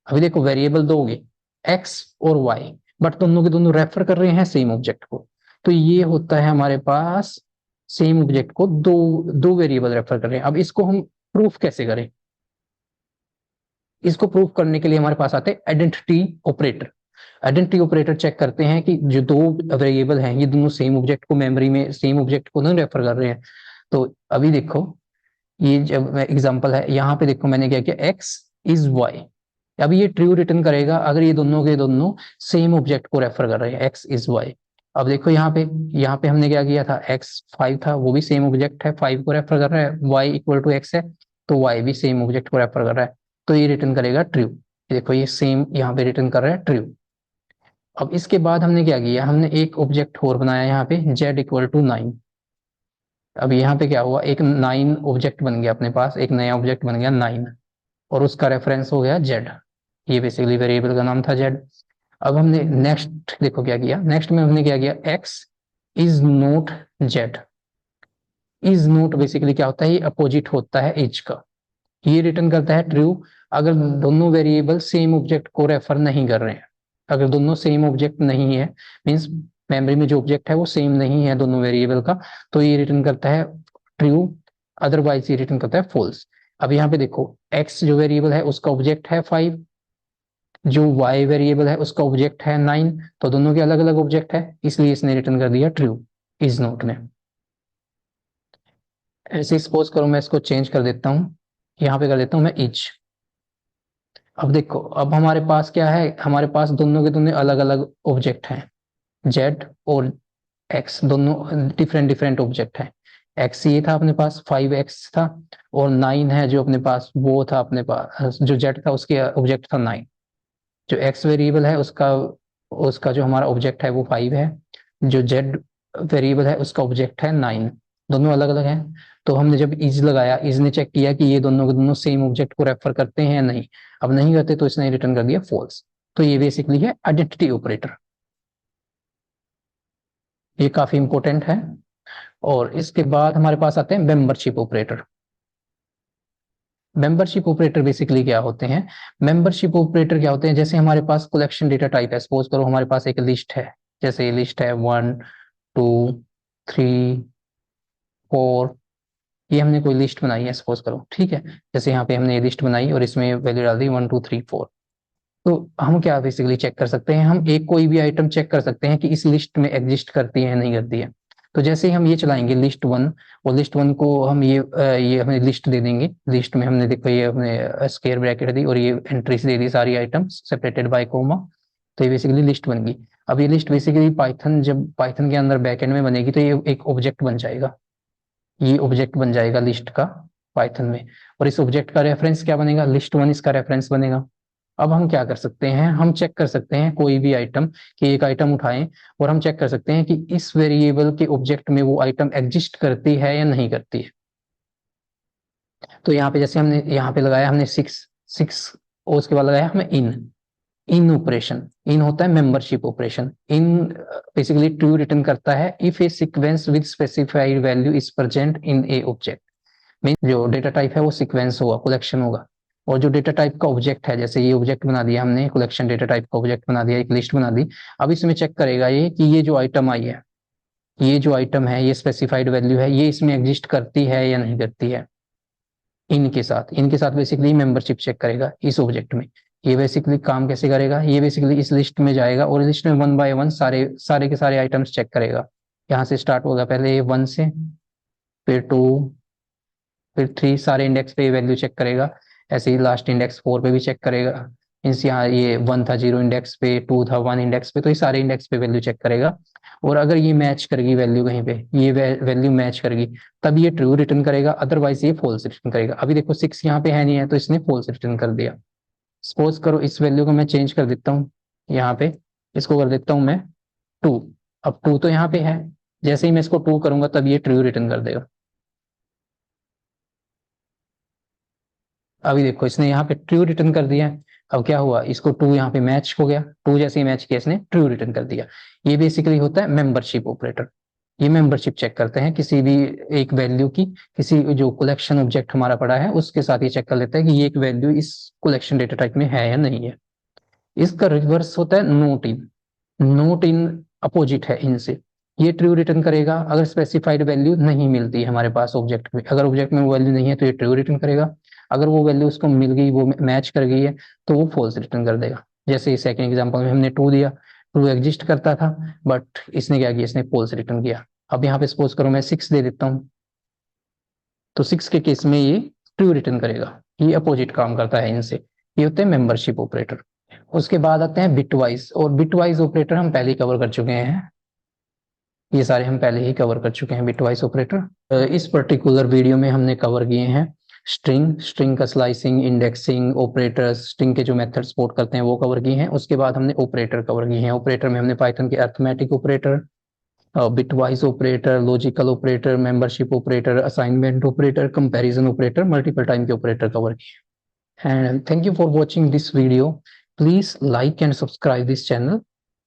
अभी देखो वेरिएबल दोगे एक्स और वाई, बट दोनों के दोनों रेफर कर रहे हैं सेम ऑब्जेक्ट को। तो ये होता है हमारे पास सेम ऑब्जेक्ट को दो दो वेरिएबल रेफर कर रहे हैं। अब इसको हम प्रूफ कैसे करें? इसको प्रूफ करने के लिए हमारे पास आते हैं identity operator. Identity operator check करते हैं कि जो दो वेरिएबल हैं ये दोनों सेम ऑब्जेक्ट को, मेमोरी में सेम ऑब्जेक्ट को नहीं रेफर कर रहे हैं। तो अभी देखो, ये जब एग्जांपल है, यहाँ पे देखो मैंने क्या किया, एक्स इज वाई। अब ये ट्रू रिटर्न करेगा अगर ये दोनों के दोनों सेम ऑब्जेक्ट को रेफर कर रहे हैं, एक्स इज वाई। अब देखो यहाँ पे हमने क्या किया था, एक्स 5 था, वो भी सेम ऑब्जेक्ट है, 5 को रेफर कर रहा है, वाई इक्वल टू एक्स है, तो वाई भी सेम ऑब्जेक्ट को रेफर कर रहा है, तो ये रिटर्न करेगा ट्रू। देखो ये सेम यहाँ पे रिटर्न कर रहा है ट्रू। अब इसके बाद हमने क्या किया, हमने एक ऑब्जेक्ट और बनाया यहाँ पे, जेड इक्वल टू 9। अब यहाँ पे क्या हुआ, एक 9 ऑब्जेक्ट बन गया अपने पास, एक नया ऑब्जेक्ट बन गया 9, और उसका रेफरेंस हो गया जेड। ये बेसिकली वेरिएबल का नाम था जेड। अब हमने नेक्स्ट देखो क्या किया, नेक्स्ट में हमने क्या किया, x is note Z. Is note basically क्या होता है, ये अपोजिट होता है इज का, ये रिटर्न करता है ट्रू अगर दोनों वेरिएबल सेम ऑब्जेक्ट को रेफर नहीं कर रहे हैं। अगर दोनों सेम ऑब्जेक्ट नहीं है, मींस मेमोरी में जो ऑब्जेक्ट है वो सेम नहीं है दोनों वेरिएबल का, तो ये रिटर्न करता है ट्रू, अदरवाइज ये रिटर्न करता है फॉल्स। अब यहाँ पे देखो, एक्स जो वेरिएबल है उसका ऑब्जेक्ट है 5, जो वाई वेरिएबल है उसका ऑब्जेक्ट है 9, तो दोनों के अलग अलग ऑब्जेक्ट है, इसलिए इसने रिटर्न कर दिया ट्रू इज नोट ने। ऐसे सपोज करो मैं इसको चेंज कर देता हूँ, यहाँ पे कर देता हूँ मैं इच। अब देखो, अब हमारे पास क्या है, हमारे पास दोनों के दोनों अलग अलग ऑब्जेक्ट हैं, जेड और एक्स दोनों डिफरेंट डिफरेंट ऑब्जेक्ट हैं। एक्स ये था अपने पास, 5x था, और 9 है जो अपने पास, वो था अपने पास, जो जेड था उसके ऑब्जेक्ट था 9। जो एक्स वेरिएबल है उसका उसका जो हमारा ऑब्जेक्ट है वो 5 है, जो जेड वेरिएबल है उसका ऑब्जेक्ट है 9, दोनों अलग अलग हैं। तो हमने जब इज लगाया, इज ने चेक किया कि ये दोनों के दोनों सेम ऑब्जेक्ट को रेफर करते हैं या नहीं। अब नहीं करते तो इसने रिटर्न कर दिया फॉल्स। तो ये बेसिकली है आइडेंटिटी ऑपरेटर, ये काफी इंपॉर्टेंट है। और इसके बाद हमारे पास आते हैं membership operator. Membership operator basically क्या होते हैं, मेंबरशिप ऑपरेटर क्या होते हैं, जैसे हमारे पास कलेक्शन डेटा टाइप है, सपोज करो हमारे पास एक लिस्ट है, जैसे ये लिस्ट है 1 2 3 4, ये हमने कोई लिस्ट बनाई है सपोज करो, ठीक है। जैसे यहाँ पे हमने ये लिस्ट बनाई और इसमें वैल्यू डाल दी 1 2 3 4। तो हम क्या बेसिकली चेक कर सकते हैं, हम एक कोई भी आइटम चेक कर सकते हैं कि इस लिस्ट में एग्जिस्ट करती है या नहीं करती है। तो जैसे ही हम ये चलाएंगे लिस्ट 1, और लिस्ट 1 को हम ये हमें लिस्ट दे देंगे, लिस्ट में हमने देखो ये हमने स्क्वायर ब्रैकेट दी और ये एंट्रीज दे दी सारी आइटम्स सेपरेटेड बाय कोमा, तो ये बेसिकली लिस्ट बन गई। अब ये लिस्ट बेसिकली पाइथन, जब पाइथन के अंदर बैकएंड में बनेगी तो ये एक ऑब्जेक्ट बन जाएगा, ये ऑब्जेक्ट बन जाएगा लिस्ट का पाइथन में, और इस ऑब्जेक्ट का रेफरेंस क्या बनेगा, लिस्ट 1 इसका रेफरेंस बनेगा। अब हम क्या कर सकते हैं, हम चेक कर सकते हैं कोई भी आइटम, कि एक आइटम उठाएं और हम चेक कर सकते हैं कि इस वेरिएबल के ऑब्जेक्ट में वो आइटम एग्जिस्ट करती है या नहीं करती है। तो यहाँ पे जैसे हमने यहाँ पे लगाया हमने 6 और उसके बाद लगाया हमें इन ऑपरेशन। इन होता है membership operation. In basically true return करता है if A sequence with specified value is present in A object. Mean जो डेटा टाइप है वो सीक्वेंस होगा, कलेक्शन होगा, और जो डेटा टाइप का ऑब्जेक्ट है, जैसे ये ऑब्जेक्ट बना दिया हमने, कलेक्शन डेटा टाइप का ऑब्जेक्ट बना दिया, एक लिस्ट बना दी। अब इसमें चेक करेगा ये कि ये जो आइटम आई है, ये जो आइटम है, ये स्पेसिफाइड वैल्यू है, ये इसमें एग्जिस्ट करती है या नहीं करती है। इनके साथ बेसिकली मेंबरशिप चेक करेगा इस ऑब्जेक्ट में। ये बेसिकली काम कैसे करेगा, ये बेसिकली इस लिस्ट में जाएगा और लिस्ट में 1 बाय 1 सारे सारे के सारे आइटम्स चेक करेगा। यहाँ से स्टार्ट होगा, पहले 1 से, फिर 2, फिर 3, सारे इंडेक्स पे वैल्यू चेक करेगा। ऐसे ही लास्ट इंडेक्स 4 पे भी चेक करेगा। मीन्स यहाँ ये 1 था 0 इंडेक्स पे, 2 था 1 इंडेक्स पे, तो ये सारे इंडेक्स पे वैल्यू चेक करेगा। और अगर ये मैच करेगी वैल्यू कहीं पे, ये वैल्यू मैच करेगी, तब ये ट्रू रिटर्न करेगा, अदरवाइज ये फॉल्स रिटर्न करेगा। अभी देखो 6 यहाँ पे है नहीं है, तो इसने फॉल्स रिटर्न कर दिया। सपोज करो इस वैल्यू को मैं चेंज कर देता हूँ, यहाँ पे इसको कर देता हूँ मैं 2। अब 2 तो यहाँ पे है, जैसे ही मैं इसको 2 करूंगा तब ये ट्रू रिटर्न कर देगा। अभी देखो इसने यहाँ पे ट्रू रिटर्न कर दिया है। अब क्या हुआ, इसको 2 यहाँ पे मैच हो गया, 2 जैसे ही मैच किया इसने ट्रू रिटर्न कर दिया। ये बेसिकली होता है मेंबरशिप ऑपरेटर। ये मेंबरशिप चेक करते हैं किसी भी एक वैल्यू की, किसी जो कलेक्शन ऑब्जेक्ट हमारा पड़ा है उसके साथ ये चेक कर लेता है कि ये एक वैल्यू इस कलेक्शन डेटा टाइप में है या नहीं है। इसका रिवर्स होता है note in. Note in opposite है इनसे। ये ट्रू रिटर्न करेगा अगर स्पेसिफाइड वैल्यू नहीं मिलती है हमारे पास ऑब्जेक्ट में। अगर ऑब्जेक्ट में वो वैल्यू नहीं है तो ये ट्रू रिटर्न करेगा। अगर वो वैल्यू उसको मिल गई, वो मैच कर गई है, तो वो फॉल्स रिटर्न कर देगा। जैसे सेकंड एग्जांपल में हमने 2 दिया, ट्रू एग्जिस्ट करता था, बट इसने क्या किया, इसने फॉल्स रिटर्न किया। अब यहाँ पे सपोज करो मैं 6 दे देता हूँ, तो 6 के केस में ये ट्रू रिटर्न करेगा। ये अपोजिट काम करता है इनसे। ये होते हैं मेंबरशिप ऑपरेटर। उसके बाद आते हैं बिटवाइज, और बिटवाइज ऑपरेटर हम पहले ही कवर कर चुके हैं। ये सारे हम पहले ही कवर कर चुके हैं बिटवाइज ऑपरेटर। इस पर्टिकुलर वीडियो में हमने कवर किए हैं स्ट्रिंग का स्लाइसिंग, इंडेक्सिंग, ऑपरेटर्स, स्ट्रिंग के जो मेथड सपोर्ट करते हैं वो कवर किए हैं। उसके बाद हमने ऑपरेटर कवर किए हैं। ऑपरेटर में हमने पाइथन के arithmetic operator, bitwise operator, logical operator, membership operator, assignment operator, comparison operator, multiple time के ऑपरेटर कवर किए। And thank you for watching this video. Please like and subscribe this channel.